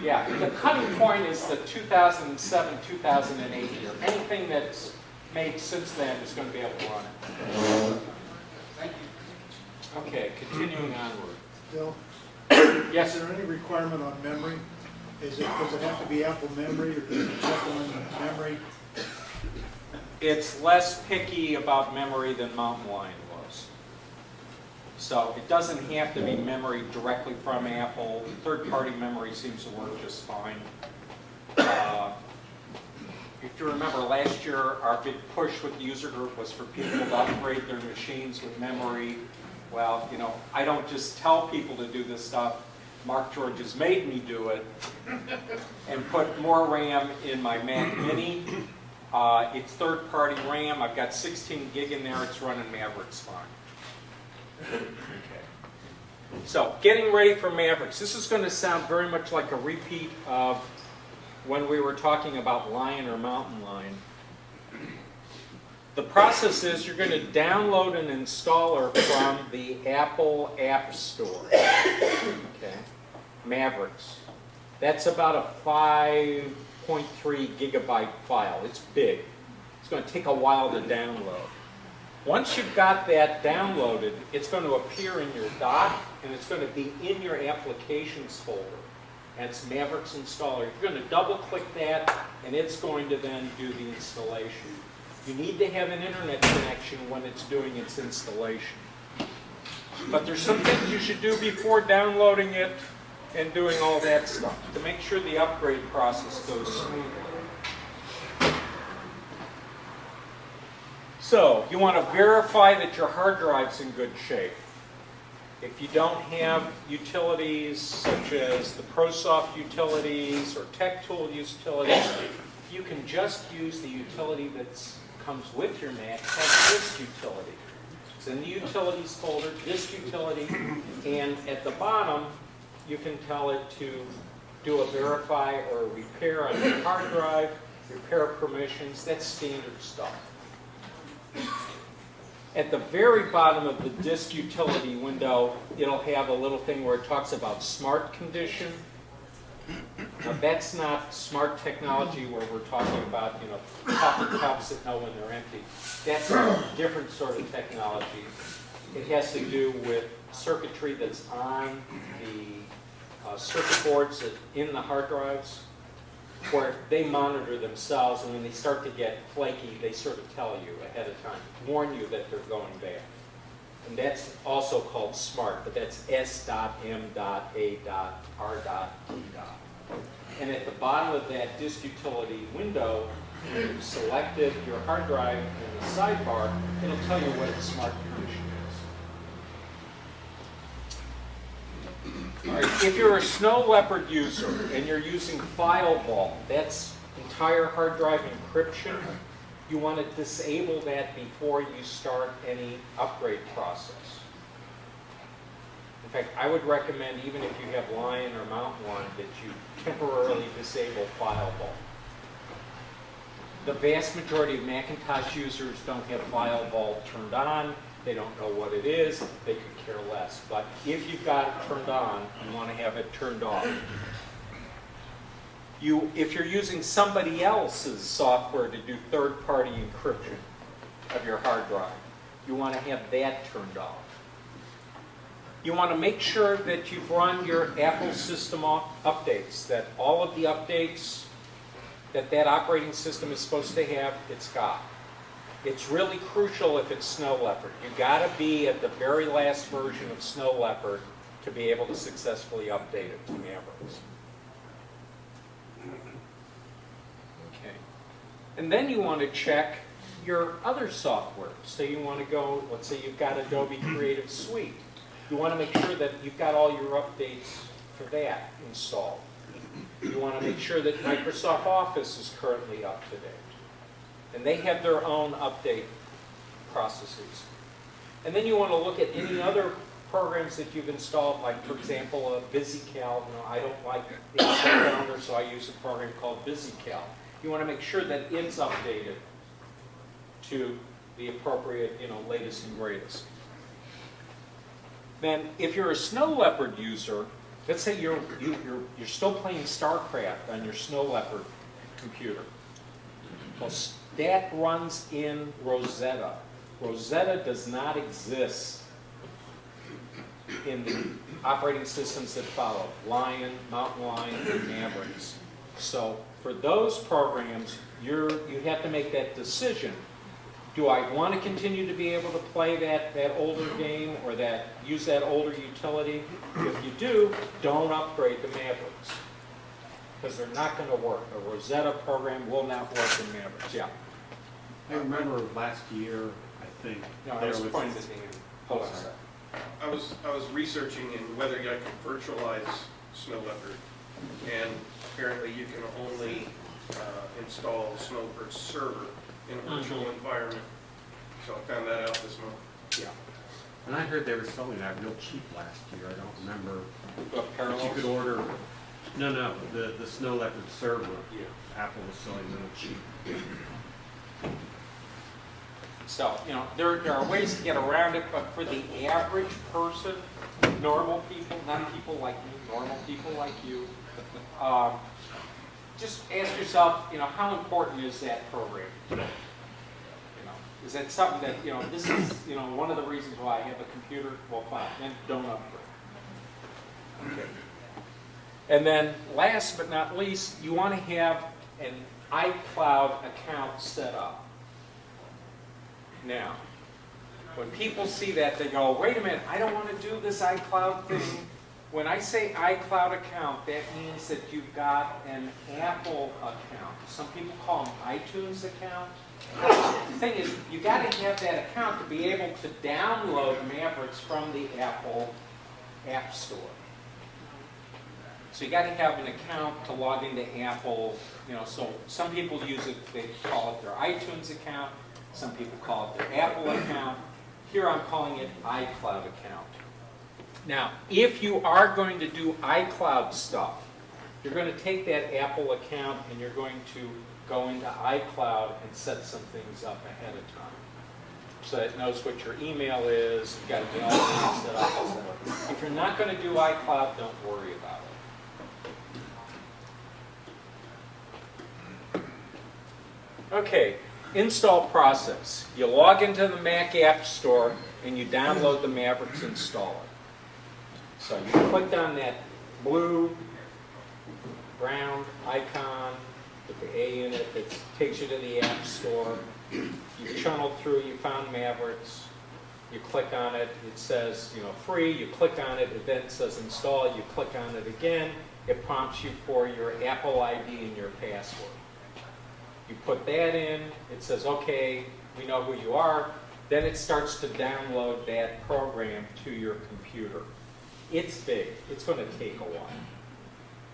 Yeah, the cutting point is the 2007, 2008 year. Anything that's made since then is going to be able to run it. Thank you. Okay, continuing onward. Bill? Yes? Is there any requirement on memory? Does it have to be Apple memory, or does it check on memory? It's less picky about memory than Mountain Lion was. So it doesn't have to be memory directly from Apple. Third-party memory seems to work just fine. If you remember last year, our big push with the user group was for people to upgrade their machines with memory. Well, you know, I don't just tell people to do this stuff. Mark George has made me do it and put more RAM in my Mac Mini. It's third-party RAM. I've got 16 gig in there. It's running Mavericks fine. Okay. So, getting ready for Mavericks. This is going to sound very much like a repeat of when we were talking about Lion or Mountain Lion. The process is you're going to download an installer from the Apple App Store. Okay. Mavericks. That's about a 5.3 gigabyte file. It's big. It's going to take a while to download. Once you've got that downloaded, it's going to appear in your dock, and it's going to be in your applications folder. And it's Mavericks installer. You're going to double-click that, and it's going to then do the installation. You need to have an internet connection when it's doing its installation. But there's some things you should do before downloading it and doing all that stuff to make sure the upgrade process goes smoothly. So, you want to verify that your hard drive's in good shape. If you don't have utilities such as the ProSoft utilities or TechTool utilities, you can just use the utility that comes with your Mac, called Disk Utility. It's in the Utilities folder, Disk Utility, and at the bottom, you can tell it to do a verify or a repair on your hard drive, repair permissions. That's standard stuff. At the very bottom of the Disk Utility window, it'll have a little thing where it talks about smart condition. Now, that's not smart technology where we're talking about, you know, coffee cups that know when they're empty. That's a different sort of technology. It has to do with circuitry that's on the circuit boards in the hard drives, where they monitor themselves, and when they start to get flaky, they sort of tell you ahead of time, warn you that they're going bad. And that's also called SMART, but that's S.M.A.R.E. And at the bottom of that disk utility window, when you've selected your hard drive in the sidebar, it'll tell you what its SMART condition is. All right, if you're a Snow Leopard user and you're using File Vault, that's entire hard drive encryption, you want to disable that before you start any upgrade process. In fact, I would recommend, even if you have Lion or Mountain Lion, that you temporarily disable File Vault. The vast majority of Macintosh users don't have File Vault turned on. They don't know what it is. They could care less. But if you've got it turned on, you want to have it turned off. If you're using somebody else's software to do third-party encryption of your hard drive, you want to have that turned off. You want to make sure that you've run your Apple system updates, that all of the updates that operating system is supposed to have, it's got. It's really crucial if it's Snow Leopard. You've got to be at the very last version of Snow Leopard to be able to successfully update it to Mavericks. Okay. And then you want to check your other software. So you want to go, let's say you've got Adobe Creative Suite. You want to make sure that you've got all your updates for that installed. You want to make sure that Microsoft Office is currently up to date. And they have their own update processes. And then you want to look at any other programs that you've installed, like, for example, VisiCal. You know, I don't like the Apple calendar, so I use a program called VisiCal. You want to make sure that it's updated to the appropriate, latest and greatest. Then, if you're a Snow Leopard user, let's say you're still playing StarCraft on your Snow Leopard computer. Well, that runs in Rosetta. Rosetta does not exist in the operating systems that follow, Lion, Mountain Lion, and Mavericks. So for those programs, you have to make that decision. Do I want to continue to be able to play that older game or use that older utility? If you do, don't upgrade to Mavericks, because they're not going to work. A Rosetta program will not work in Mavericks. Yeah. I remember last year, I think. No, I was pointing at the end. Hold on a second. I was researching in whether I could virtualize Snow Leopard, and apparently you can only install Snow Leopard server in a virtual environment. So I found that out this month. Yeah. And I heard they were selling that real cheap last year. I don't remember. Parallels? You could order. No, the Snow Leopard server. Yeah. Apple was selling real cheap. So, there are ways to get around it, but for the average person, normal people, not people like me, normal people like you, just ask yourself, how important is that program today? Is that something that, this is, one of the reasons why I have a computer? Well, fine, then don't upgrade. Okay. And then, last but not least, you want to have an iCloud account set up. Now, when people see that, they go, wait a minute, I don't want to do this iCloud thing. When I say iCloud account, that means that you've got an Apple account. Some people call them iTunes account. The thing is, you've got to have that account to be able to download Mavericks from the Apple App Store. So you got to have an account to log into Apple. So some people use it, they call it their iTunes account. Some people call it their Apple account. Here I'm calling it iCloud account. Now, if you are going to do iCloud stuff, you're going to take that Apple account and you're going to go into iCloud and set some things up ahead of time. So it knows what your email is, you've got to get all that set up, etc. If you're not going to do iCloud, don't worry about it. Okay. Install process. You log into the Mac App Store and you download the Mavericks installer. So you clicked on that blue, round icon with the A in it that takes you to the App Store. You channeled through, you found Mavericks. you click on it, it says, free, you click on it, it then says install, you click on it again, it prompts you for your Apple ID and your password. You put that in, it says, okay, we know who you are, then it starts to download that program to your computer. It's big, it's going to take a while.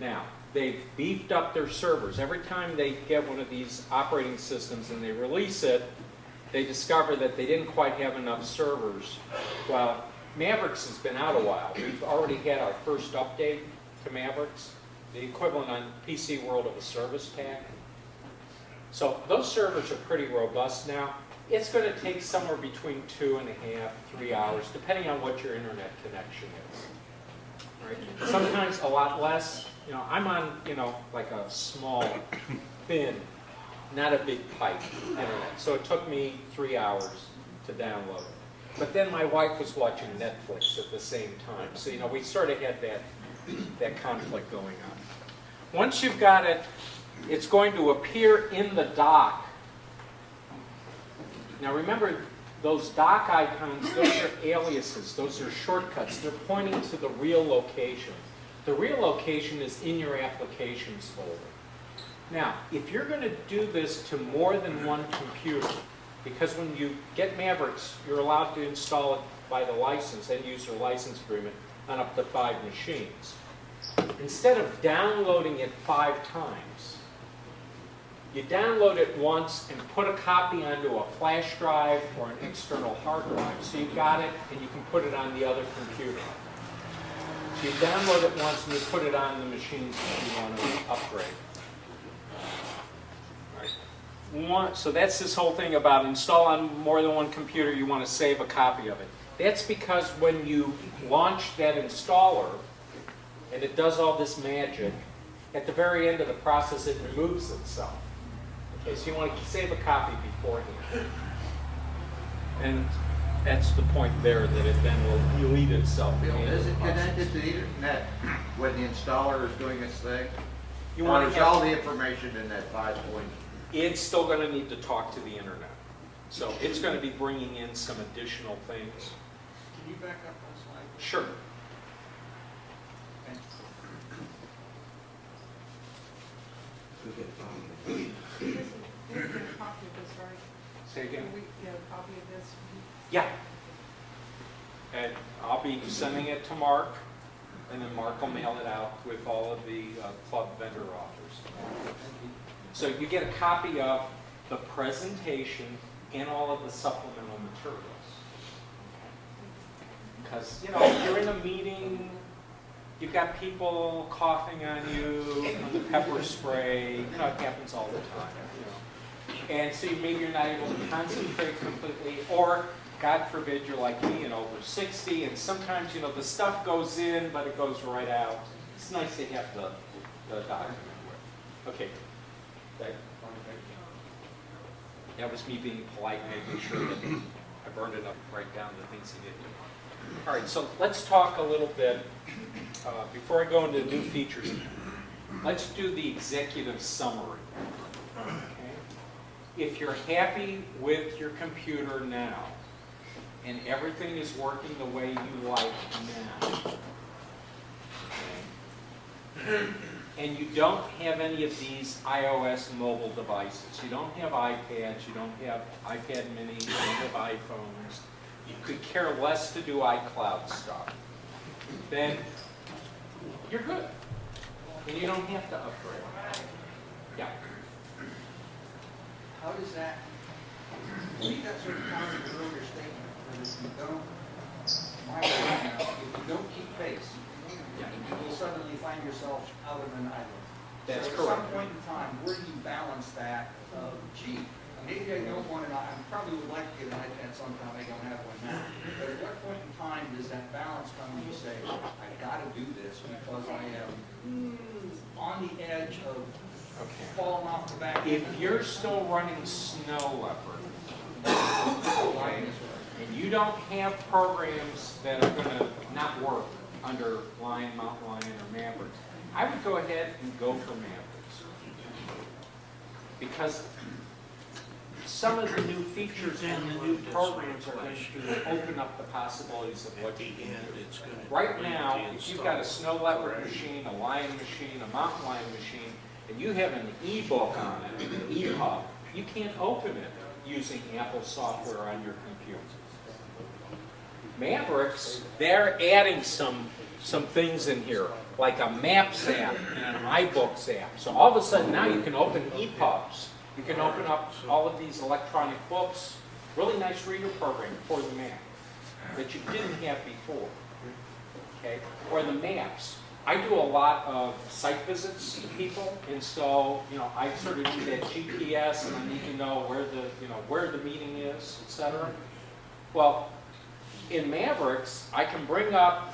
Now, they've beefed up their servers. Every time they get one of these operating systems and they release it, they discover that they didn't quite have enough servers. Well, Mavericks has been out a while. We've already had our first update to Mavericks, the equivalent on PC World of a service pack. So those servers are pretty robust now. It's going to take somewhere between 2.5, 3 hours, depending on what your internet connection is. Right? Sometimes a lot less. I'm on, like a small, thin, not a big pipe internet. So it took me 3 hours to download it. But then my wife was watching Netflix at the same time. So, we sort of had that conflict going on. Once you've got it, it's going to appear in the dock. Now remember, those dock icons, those are aliases, those are shortcuts. They're pointing to the real location. The real location is in your applications folder. Now, if you're going to do this to more than one computer, because when you get Mavericks, you're allowed to install it by the license, end user license agreement, on up to 5 machines. Instead of downloading it 5 times, you download it once and put a copy onto a flash drive or an external hard drive. So you've got it and you can put it on the other computer. So you download it once and you put it on the machines that you want to upgrade. So that's this whole thing about install on more than one computer, you want to save a copy of it. That's because when you launch that installer and it does all this magic, at the very end of the process it removes itself. Okay, so you want to save a copy beforehand. And that's the point there, that it then will delete itself. Bill, is it connected to the internet when the installer is doing its thing? Or is all the information in that 5 point? It's still going to need to talk to the internet. So it's going to be bringing in some additional things. Can you back up one slide? Sure. Thanks. We'll get a copy of this, right? Say again? Can we get a copy of this? Yeah. And I'll be sending it to Mark, and then Mark will mail it out with all of the club vendor offers. So you get a copy of the presentation and all of the supplemental materials. Because, you're in a meeting, you've got people coughing on you, on the pepper spray, it happens all the time, And so maybe you're not able to concentrate completely, or God forbid you're like me and over 60, and sometimes, the stuff goes in, but it goes right out. It's nice to have the document with. Okay. That was me being polite, making sure that I burned enough to write down the things he did. All right, so let's talk a little bit, before I go into new features, let's do the executive summary. Okay? If you're happy with your computer now, and everything is working the way you like now, okay, and you don't have any of these iOS mobile devices, you don't have iPads, you don't have iPad minis, you don't have iPhones, you could care less to do iCloud stuff, then you're good. And you don't have to upgrade. Yeah. How does that, leave that sort of comment in your statement, that if you don't, my way now, if you don't keep pace, you will suddenly find yourself out of an island. That's so correct. At some point in time, where do you balance that? Gee, maybe I don't want I probably would like to get an iPad sometime, I don't have one now. But at what point in time does that balance come when you say, I've got to do this because I am on the edge of falling off the back? If you're still running Snow Leopard, and you don't have programs that are going to not work under Lion, Mountain Lion, or Mavericks, I would go ahead and go for Mavericks. Because some of the new features and the new programs are going to open up the possibilities of what you can do. Right now, if you've got a snow leopard machine, a lion machine, a mountain lion machine, and you have an e-book on it, an EPUB, you can't open it using Apple software on your computer. Mavericks, they're adding some things in here, like a Maps app and an iBooks app. So all of a sudden now you can open EPUBs. You can open up all of these electronic books, really nice reader program for the Mac that you didn't have before. Okay? Or the maps. I do a lot of site visits to people, and so I sort of do that GPS, and I need to know where the meeting is, etc. Well, in Mavericks, I can bring up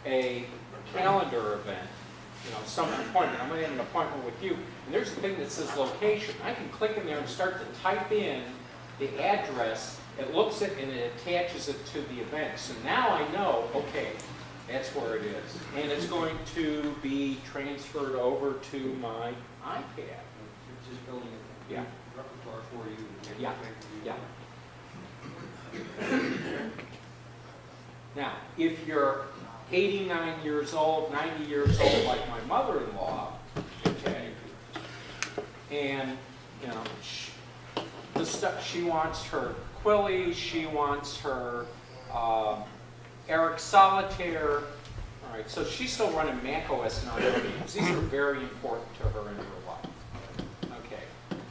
a calendar event, some appointment. I'm going to have an appointment with you, and there's a thing that says location. I can click in there and start to type in the address. It looks at and it attaches it to the event. So now I know, okay, that's where it is. And it's going to be transferred over to my iPad. Just building a Yeah. repertoire for you. Yeah, yeah. Now, if you're 89 years old, 90 years old, like my mother-in-law, okay, and the stuff, she wants her Quilly, she wants her Herrick Solitaire. All right, so she's still running Mac OS 9 games. These are very important to her in her life. Okay,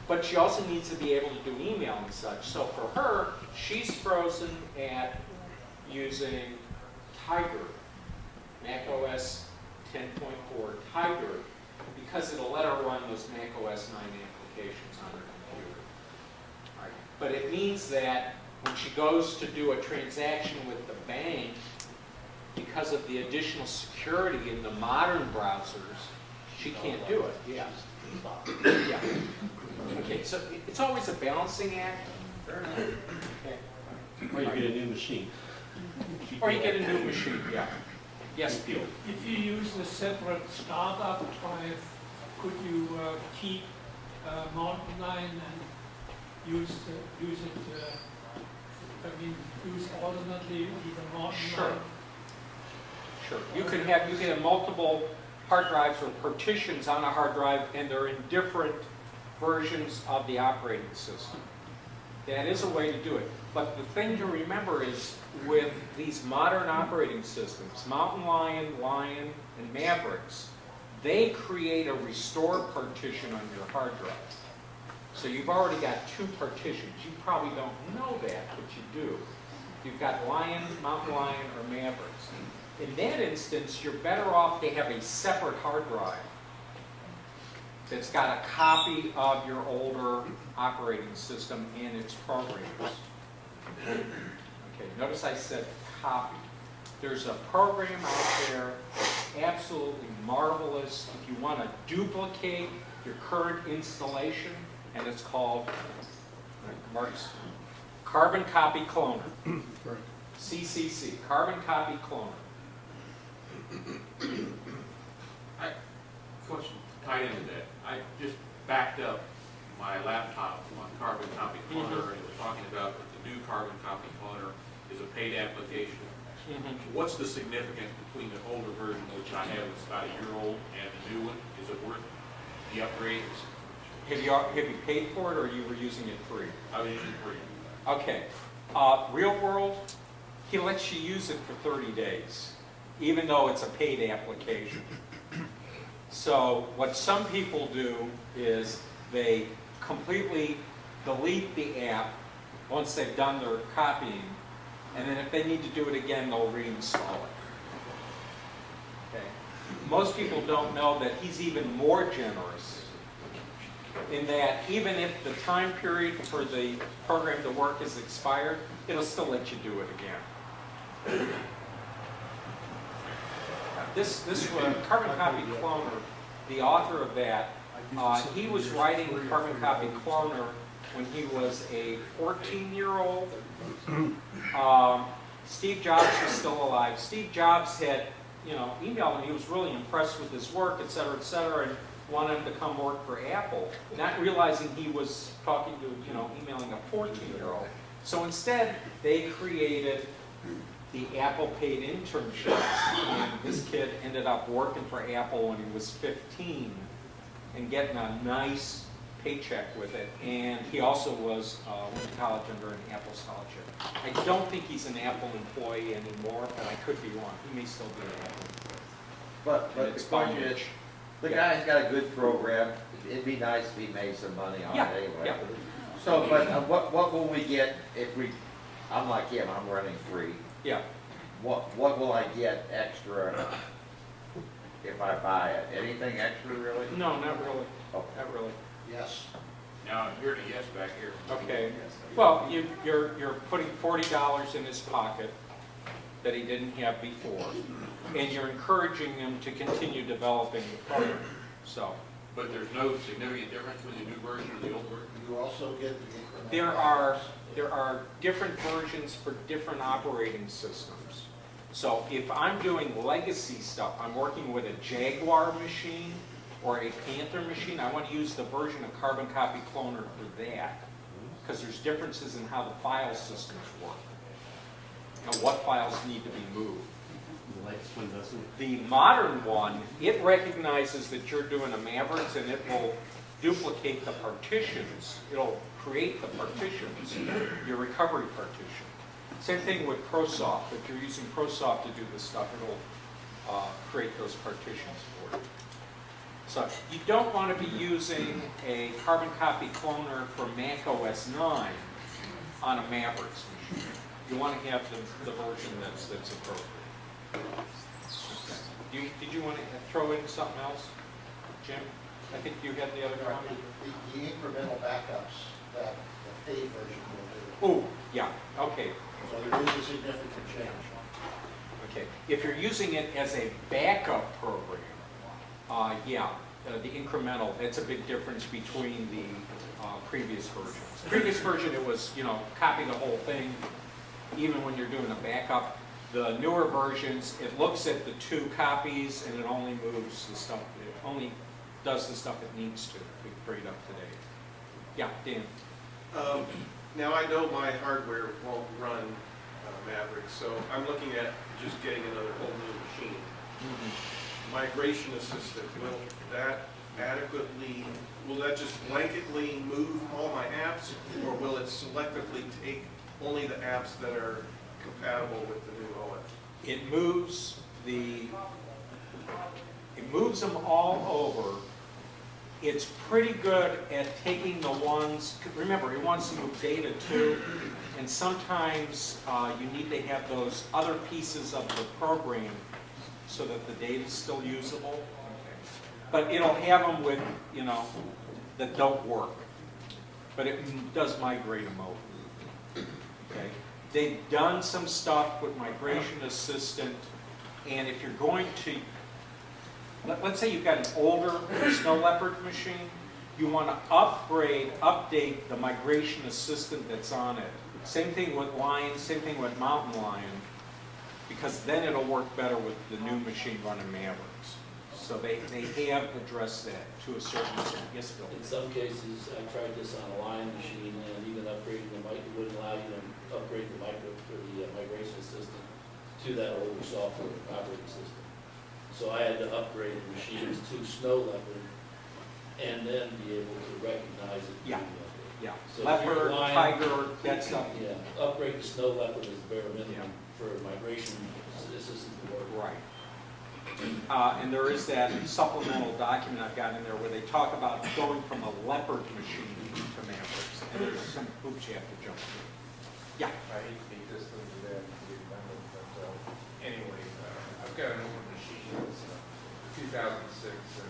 but she also needs to be able to do email and such. So for her, she's frozen at using Tiger, Mac OS 10.4 Tiger, because it'll let her run those Mac OS 9 applications on her computer. All right. But it means that when she goes to do a transaction with the bank, because of the additional security in the modern browsers, she can't do it. Yeah. Yeah. Okay, so it's always a balancing act. Okay. Or you get a new machine. Or you get a new machine, yeah. Yes, Peter? If you use a separate startup drive, could you keep Mountain Lion and use it, use alternately either Mountain Sure. Lion? Sure. You can have multiple hard drives or partitions on a hard drive, and they're in different versions of the operating system. That is a way to do it. But the thing to remember is with these modern operating systems, Mountain Lion, Lion, and Mavericks, they create a restore partition on your hard drive. So you've already got two partitions. You probably don't know that, but you do. You've got Lion, Mountain Lion, or Mavericks. In that instance, you're better off to have a separate hard drive that's got a copy of your older operating system and its programs. Okay, notice I said copy. There's a program out there that's absolutely marvelous if you want to duplicate your current installation, and it's called Mark's Carbon Copy Cloner. CCC, Carbon Copy Cloner. Question tied into that. I just backed up my laptop on Carbon Copy Cloner, and it was talking about that the new Carbon Copy Cloner is a paid application. What's the significance between the older version, which I have that's about a year old, and the new one? Is it worth the upgrade? Have you paid for it, or you were using it free? I was using it free. Okay. Real World, he lets you use it for 30 days, even though it's a paid application. So what some people do is they completely delete the app once they've done their copying, and then if they need to do it again, they'll reinstall it. Okay. Most people don't know that he's even more generous in that even if the time period for the program to work is expired, it'll still let you do it again. This Carbon Copy Cloner, the author of that, he was writing Carbon Copy Cloner when he was a 14-year-old. Steve Jobs was still alive. Steve Jobs had, emailed him. He was really impressed with his work, et cetera, and wanted him to come work for Apple, not realizing he was talking to, emailing a 14-year-old. So instead, they created the Apple paid internships, and this kid ended up working for Apple when he was 15 and getting a nice paycheck with it. And he also went to college under an Apple scholarship. I don't think he's an Apple employee anymore, but I could be wrong. He may still be an Apple employee. But And the it's question fine. is, the guy's got a good program. It'd be nice if he made some money on Yeah, it anyway. yeah. So, but what will we get if I'm like him, I'm running 3. Yeah. What will I get extra if I buy it? Anything extra really? No, not really. Oh. Not really. Yes. Now, I'm hearing a yes back here. Okay. Well, you're putting $40 in his pocket that he didn't have before, and you're encouraging him to continue developing the program. So But there's no significant difference with the new version or the old version? You also get the incremental. there are different versions for different operating systems. So if I'm doing legacy stuff, I'm working with a Jaguar machine or a Panther machine, I want to use the version of Carbon Copy Cloner for that, because there's differences in how the file systems work and what files need to be moved. The latest one doesn't. The modern one, it recognizes that you're doing a Mavericks, and it will duplicate the partitions. It'll create the partitions, your recovery partition. Same thing with ProSoft. If you're using ProSoft to do this stuff, it'll create those partitions for you. So you don't want to be using a Carbon Copy Cloner for Mac OS 9 on a Mavericks machine. You want to have the version that's appropriate. Okay. Did you want to throw in something else, Jim? I think you had the other one. The incremental backups that the paid version will do. Oh, yeah, okay. So there is a significant change. Okay, if you're using it as a backup program, the incremental, that's a big difference between the previous versions. Previous version, it was, copy the whole thing, even when you're doing a backup. The newer versions, it looks at the 2 copies and it only moves the stuff, it only does the stuff it needs to bring it up to date. Yeah, Dan. Now, I know my hardware won't run Mavericks, so I'm looking at just getting another whole new machine. Migration assistant, will that just blanketly move all my apps, or will it selectively take only the apps that are compatible with the new OS? It moves them all over. It's pretty good at taking the ones, remember, it wants to move data too, and sometimes you need to have those other pieces of the program so that the data is still usable. But it'll have them with, that don't work. But it does migrate them over. Okay? They've done some stuff with Migration Assistant, and if you're going to, let's say you've got an older Snow Leopard machine, you want to update the Migration Assistant that's on it. Same thing with Lion, same thing with Mountain Lion, because then it'll work better with the new machine running Mavericks. So they have addressed that to a certain extent. Yes, Bill? In some cases, I tried this on a Lion machine, and even upgrading the mic, it wouldn't allow you to upgrade the migration system to that older software operating system. So I had to upgrade the machines to Snow Leopard and then be able to recognize it. Yeah. Yeah. So Leopard, Tiger, that stuff. Yeah, upgrade to Snow Leopard is bare minimum for migration assistant to work. Right. And there is that supplemental document I've got in there where they talk about going from a Leopard machine to Mavericks. And there's some hoops you have to jump through. Yeah. I hate to be distant to that, but anyway, I've got an older machine, it's 2006, and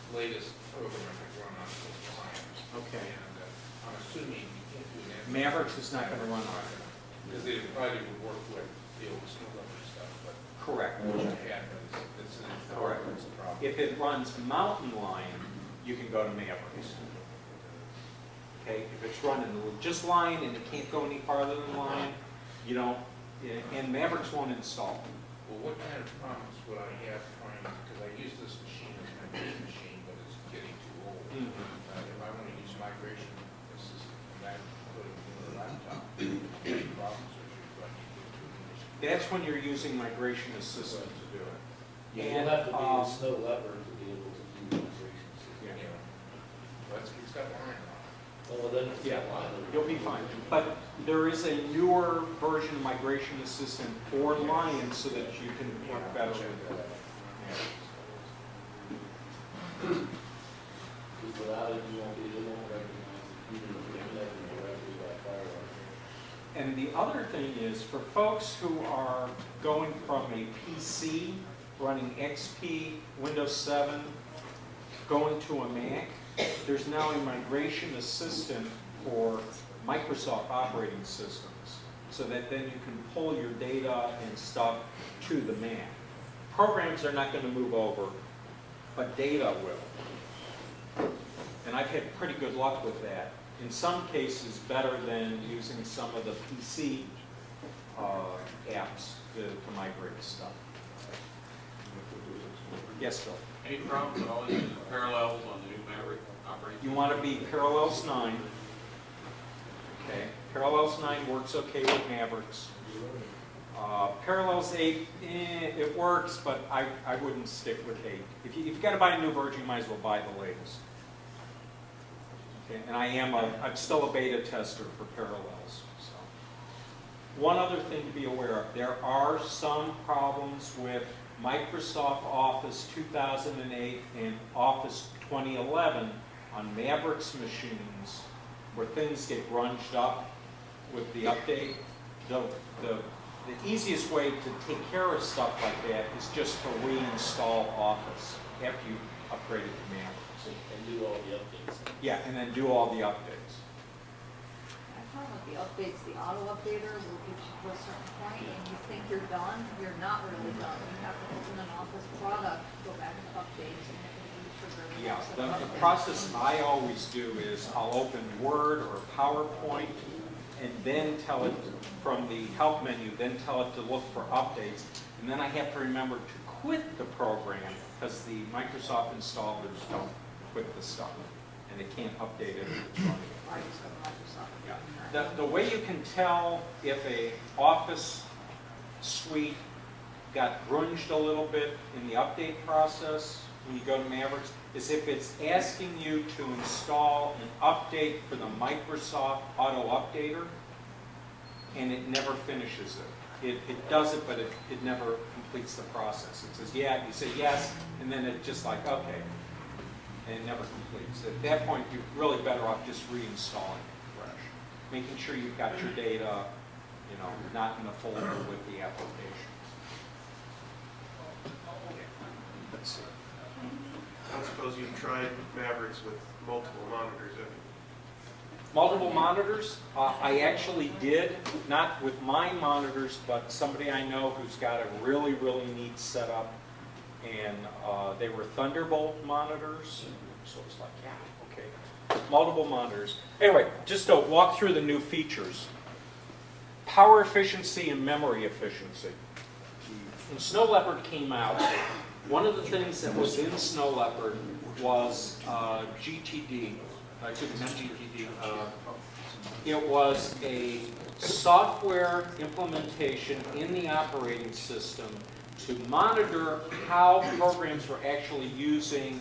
the latest program I run on is Lions. Okay. And I'm assuming you can't do that. Mavericks is not going to run on it. Because they probably would work with the old Snow Leopard stuff, but. Correct. Which I had, but it's the hardware's the problem. If it runs Mountain Lion, you can go to Mavericks. Okay, if it's running just Lion and it can't go any farther than Lion, you don't, and Mavericks won't install. Well, what kind of problems would I have trying, because I use this machine as my this machine, but it's getting too old. Mhm. If I want to use migration assistant and that put it in the laptop, any problems or issues, do I need to do it? That's when you're using migration assistant to do it. You'll have to be a snow leopard to be able to do the migration system. Yeah. It's got line on it. Well, then it's Yeah, line. you'll be fine. But there is a newer version of Migration Assistant for Lion so that you can work better with it. Because without it, you won't recognize it, even if you're connected directly by firewall. And the other thing is, for folks who are going from a PC, running XP, Windows 7, going to a Mac, there's now a migration assistant for Microsoft operating systems, so that then you can pull your data and stuff to the Mac. Programs are not going to move over, but data will. And I've had pretty good luck with that. In some cases, better than using some of the PC apps to migrate stuff. Yes, Phil? Any problems at all using the parallels on the new Maverick operating? You want to be Parallels 9. Okay. Parallels 9 works okay with Mavericks. Parallels 8, it works, but I wouldn't stick with 8. If you've got to buy a new version, you might as well buy the latest. Okay. And I'm still a beta tester for Parallels. So. One other thing to be aware of, there are some problems with Microsoft Office 2008 and Office 2011 on Mavericks machines where things get grunged up with the update. The easiest way to take care of stuff like that is just to reinstall Office after you upgrade it to Mavericks. And do all the updates. Yeah, and then do all the updates. I found with the updates, the auto updater will get you to a certain point and you think you're done, you're not really done. You have to open an Office product, go back to updates, and it can be triggered. Yeah, the process I always do is I'll open Word or PowerPoint and then tell it from the help menu, then tell it to look for updates. And then I have to remember to quit the program because the Microsoft installers don't quit the stuff and they can't update it if it's running. I just go to Microsoft. Yeah. The way you can tell if a Office suite got grunged a little bit in the update process when you go to Mavericks is if it's asking you to install an update for the Microsoft Auto Updater and it never finishes it. It does it, but it never completes the process. It says, yeah, you say yes, and then it's just like, okay, and it never completes. At that point, you're really better off just reinstalling it fresh, making sure you've got your data, not in a folder with the applications. Let's see. I don't suppose you've tried Mavericks with multiple monitors, have you? Multiple monitors? I actually did, not with my monitors, but somebody I know who's got a really, really neat setup. And they were Thunderbolt monitors. So it's like, yeah, okay. Multiple monitors. Anyway, just to walk through the new features. Power efficiency and memory efficiency. When Snow Leopard came out, one of the things that was in Snow Leopard was GTD. Not GTD. It was a software implementation in the operating system to monitor how programs were actually using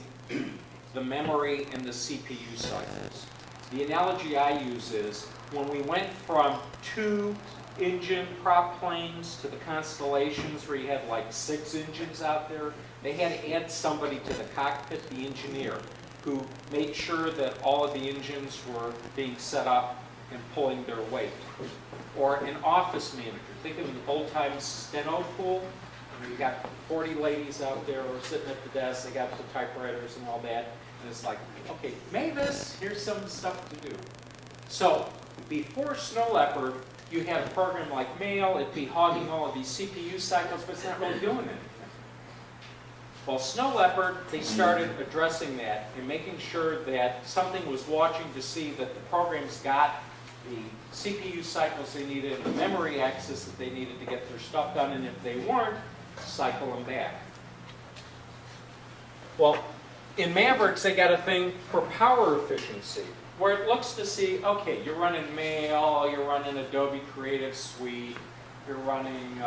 the memory and the CPU cycles. The analogy I use is when we went from 2-engine prop planes to the constellations where you had like 6 engines out there, they had to add somebody to the cockpit, the engineer, who made sure that all of the engines were being set up and pulling their weight. Or an office manager. Think of the old-time steno pool. You got 40 ladies out there who are sitting at the desk, they got the typewriters and all that, and it's like, okay, Mavis, here's some stuff to do. So, before Snow Leopard, you had a program like Mail, it'd be hogging all of these CPU cycles, but it's not really doing anything. Well, Snow Leopard, they started addressing that and making sure that something was watching to see that the programs got the CPU cycles they needed and the memory access that they needed to get their stuff done, and if they weren't, cycle them back. Well, in Mavericks, they got a thing for power efficiency, where it looks to see, okay, you're running Mail, you're running Adobe Creative Suite, you're running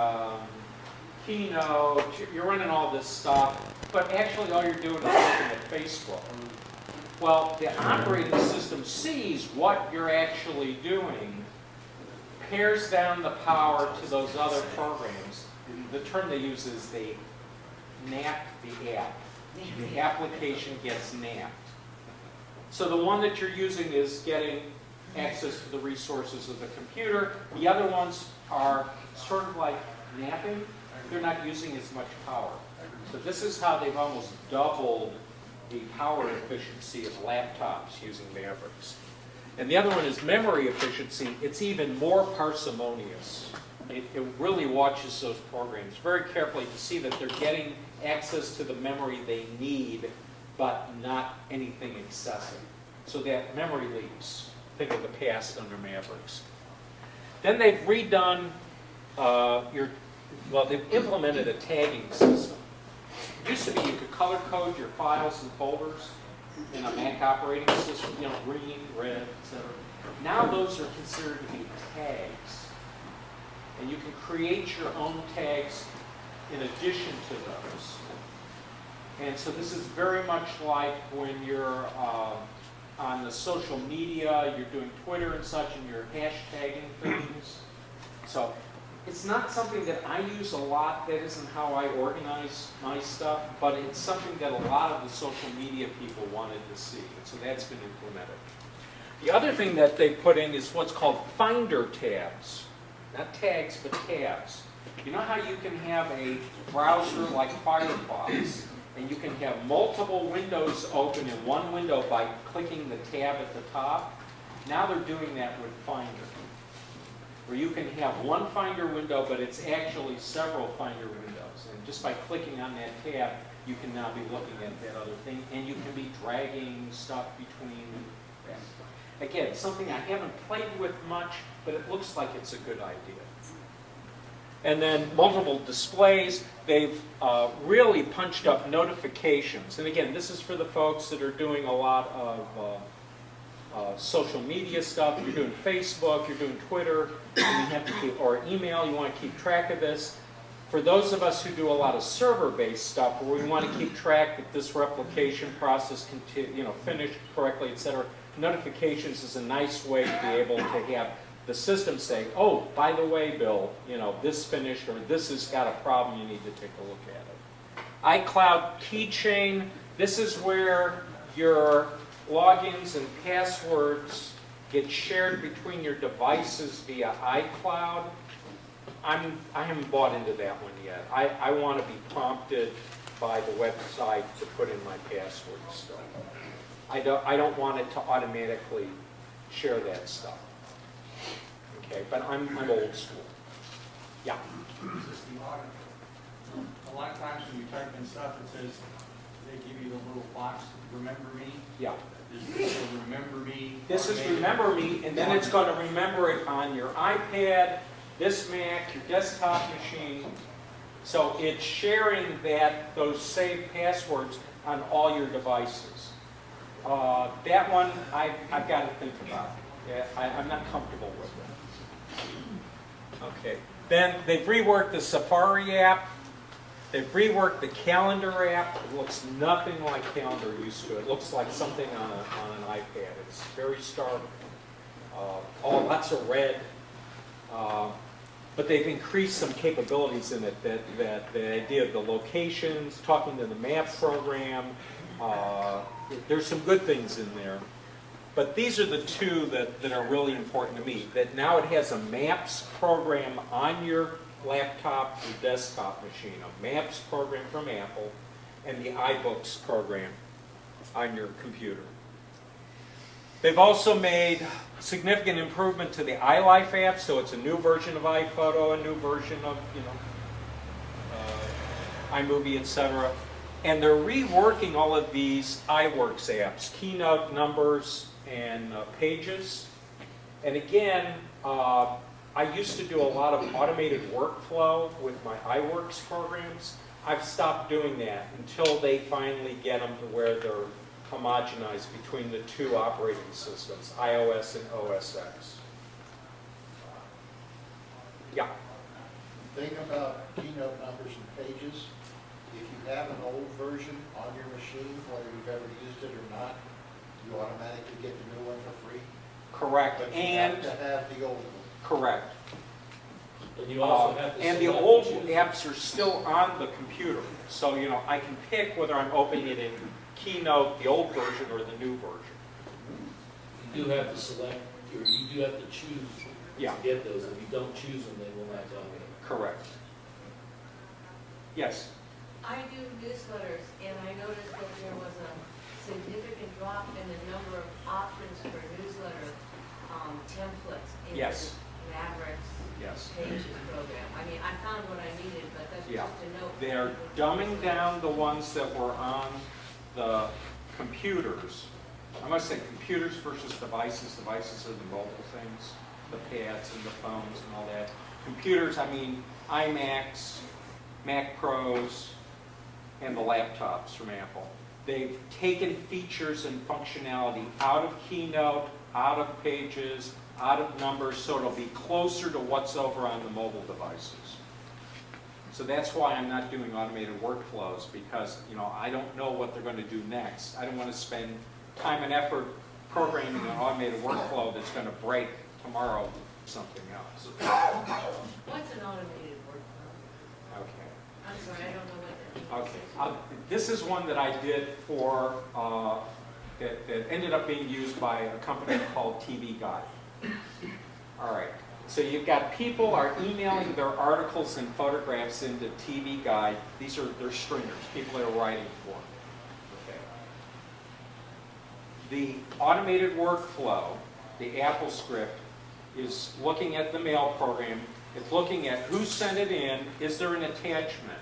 Keynote, you're running all this stuff, but actually all you're doing is looking at Facebook. Well, the operating system sees what you're actually doing, pares down the power to those other programs. The term they use is they nap the app. The application gets napped. So the one that you're using is getting access to the resources of the computer. The other ones are sort of like napping. They're not using as much power. So this is how they've almost doubled the power efficiency of laptops using Mavericks. And the other one is memory efficiency. It's even more parsimonious. It really watches those programs very carefully to see that they're getting access to the memory they need, but not anything excessive. So that memory leaks. Think of the past under Mavericks. Then they've redone they've implemented a tagging system. It used to be you could color code your files and folders in a Mac operating system, green, red, etc. Now those are considered to be tags. And you can create your own tags in addition to those. And so this is very much like when you're on the social media, you're doing Twitter and such, and you're hashtagging things. So it's not something that I use a lot. That isn't how I organize my stuff, but it's something that a lot of the social media people wanted to see. And so that's been implemented. The other thing that they put in is what's called Finder tabs. Not tags, but tabs. You know how you can have a browser like Firefox, and you can have multiple windows open in one window by clicking the tab at the top? Now they're doing that with Finder, where you can have one Finder window, but it's actually several Finder windows. And just by clicking on that tab, you can now be looking at that other thing, and you can be dragging stuff between. Again, something I haven't played with much, but it looks like it's a good idea. And then multiple displays. They've really punched up notifications. And again, this is for the folks that are doing a lot of social media stuff. You're doing Facebook, you're doing Twitter, and you have to keep, or email, you want to keep track of this. For those of us who do a lot of server-based stuff, where we want to keep track that this replication process finished correctly, etc., notifications is a nice way to be able to have the system say, oh, by the way, Bill, this finished, or this has got a problem, you need to take a look at it. iCloud Keychain, this is where your logins and passwords get shared between your devices via iCloud. I haven't bought into that one yet. I want to be prompted by the website to put in my password still. I don't want it to automatically share that stuff. Okay, but I'm old school. Yeah. A lot of times when you type in stuff, it says, they give you the little box, remember me? Yeah. This is remember me. This is remember me, and then it's going to remember it on your iPad, this Mac, your desktop machine. So it's sharing those saved passwords on all your devices. That one, I've got to think about. Yeah, I'm not comfortable with it. Okay. Then they've reworked the Safari app. They've reworked the Calendar app. It looks nothing like Calendar used to. It looks like something on an iPad. It's very stark. Lots of red. But they've increased some capabilities in it. That the idea of the locations, talking to the Maps program. There's some good things in there. But these are the two that are really important to me. That now it has a Maps program on your laptop or desktop machine. A Maps program from Apple and the iBooks program on your computer. They've also made significant improvement to the iLife app, so it's a new version of iPhoto, a new version of iMovie, etc. And they're reworking all of these iWorks apps, Keynote, Numbers, and Pages. And again, I used to do a lot of automated workflow with my iWorks programs. I've stopped doing that until they finally get them to where they're homogenized between the two operating systems, iOS and OS X. Yeah. Thing about keynote numbers and pages, if you have an old version on your machine, whether you've ever used it or not, you automatically get the new one for free. Correct. But you And have to have the old one. correct. And you also have to And the select old choose. apps are still on the computer. So, you know, I can pick whether I'm opening it in Keynote, the old version, or the new version. You do have to select, or you do have to choose Yeah. to get those. If you don't choose them, they will not go. Correct. Yes? I do newsletters, and I noticed that there was a significant drop in the number of options for newsletter templates in Yes. the Mavericks Yes. pages program. I mean, I found what I needed, but that's Yeah. just a note. They're dumbing down the ones that were on the computers. I must say computers versus devices. Devices are the mobile things, the pads and the phones and all that. Computers, I mean iMacs, Mac Pros, and the laptops from Apple. They've taken features and functionality out of Keynote, out of Pages, out of Numbers, so it'll be closer to what's over on the mobile devices. So that's why I'm not doing automated workflows, because, you know, I don't know what they're going to do next. I don't want to spend time and effort programming an automated workflow that's going to break tomorrow with something else. What's an automated workflow? Okay. I'm sorry, I don't know what that means. Okay. This is one that I did for, that ended up being used by a company called TV Guide. All right. So you've got people are emailing their articles and photographs into TV Guide. These are their stringers, people that are writing for them. Okay. The automated workflow, the Apple script, is looking at the mail program. It's looking at who sent it in. Is there an attachment?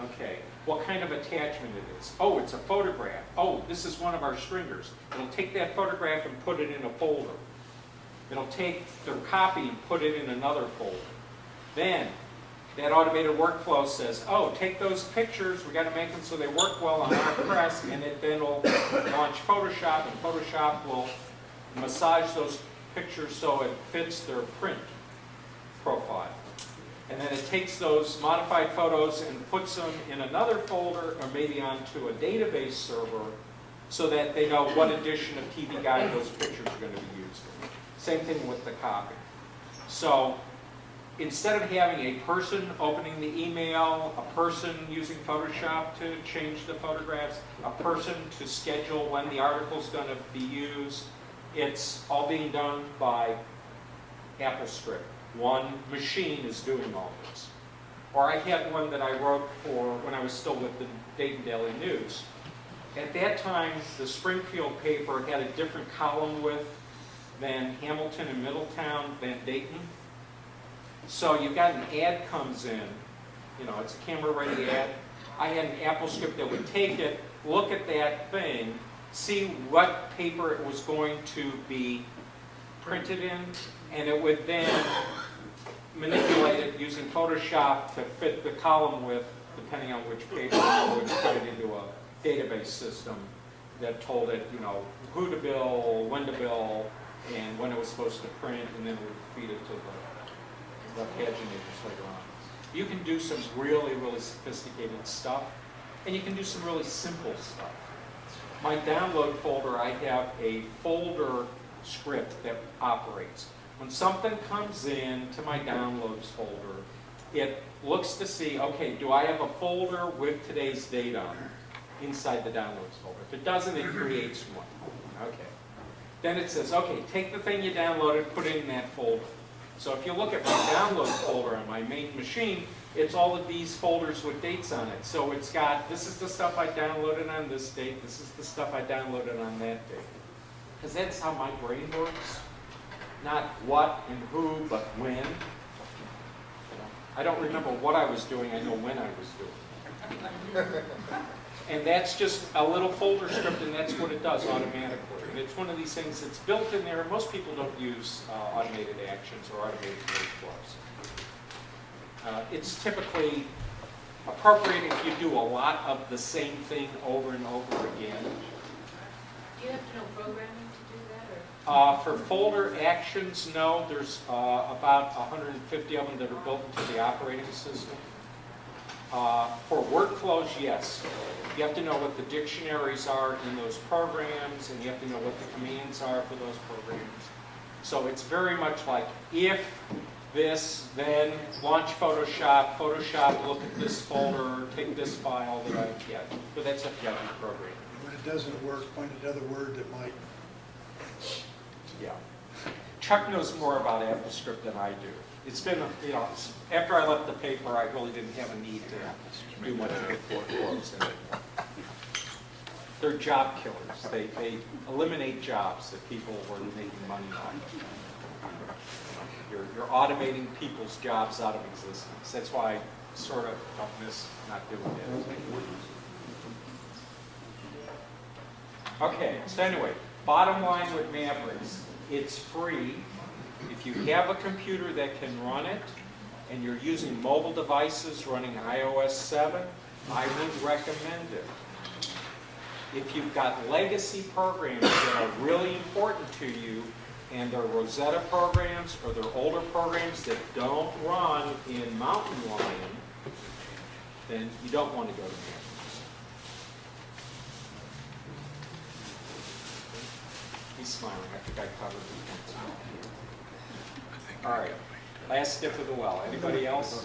Okay. What kind of attachment it is? Oh, it's a photograph. Oh, this is one of our stringers. It'll take that photograph and put it in a folder. It'll take their copy and put it in another folder. Then that automated workflow says, oh, take those pictures, we got to make them so they work well on our press, and it then will launch Photoshop, and Photoshop will massage those pictures so it fits their print profile. And then it takes those modified photos and puts them in another folder or maybe onto a database server so that they know what edition of TV Guide those pictures are going to be used in. Same thing with the copy. So instead of having a person opening the email, a person using Photoshop to change the photographs, a person to schedule when the article is going to be used, it's all being done by Apple script. One machine is doing all this. Or I had one that I wrote for when I was still with the Dayton Daily News. At that time, the Springfield paper had a different column width than Hamilton and Middletown, than Dayton. So you've got an ad comes in, you know, it's a camera-ready ad. I had an Apple script that would take it, look at that thing, see what paper it was going to be printed in, and it would then manipulate it using Photoshop to fit the column width, depending on which paper, it would put it into a database system that told it, you know, who to bill, when to bill, and when it was supposed to print, and then it would feed it to the paginators later on. You can do some really, really sophisticated stuff, and you can do some really simple stuff. My download folder, I have a folder script that operates. When something comes in to my downloads folder, it looks to see, okay, do I have a folder with today's date on it inside the downloads folder? If it doesn't, it creates one. Okay. Then it says, okay, take the thing you downloaded, put it in that folder. So if you look at my downloads folder on my main machine, it's all of these folders with dates on it. So it's got, this is the stuff I downloaded on this date, this is the stuff I downloaded on that date. Because that's how my brain works. Not what and who, but when. I don't remember what I was doing, I know when I was doing it. And that's just a little folder script, and that's what it does automatically. And it's one of these things that's built in there. Most people don't use automated actions or automated workflows. It's typically appropriate if you do a lot of the same thing over and over again. Do you have to know programming to do that, or? For folder actions, no. There's about 150 of them that are built into the operating system. For workflows, yes. You have to know what the dictionaries are in those programs, and you have to know what the commands are for those programs. So it's very much like if this, then launch Photoshop, look at this folder, take this file that I get. But that's if you have to program. When it doesn't work, find another word that might. Yeah. Chuck knows more about AppleScript than I do. It's been, you know, after I left the paper, I really didn't have a need to do much with workflows anymore. They're job killers. They eliminate jobs that people were making money on. You're automating people's jobs out of existence. That's why I sort of don't miss not doing that. Okay, so anyway, bottom line with Mavericks, it's free. If you have a computer that can run it, and you're using mobile devices running iOS 7, I would recommend it. If you've got legacy programs that are really important to you, and they're Rosetta programs or they're older programs that don't run in Mountain Lion, then you don't want to go to Mavericks. He's smiling. I think I covered the points. All right. Last dip of the well. Anybody else?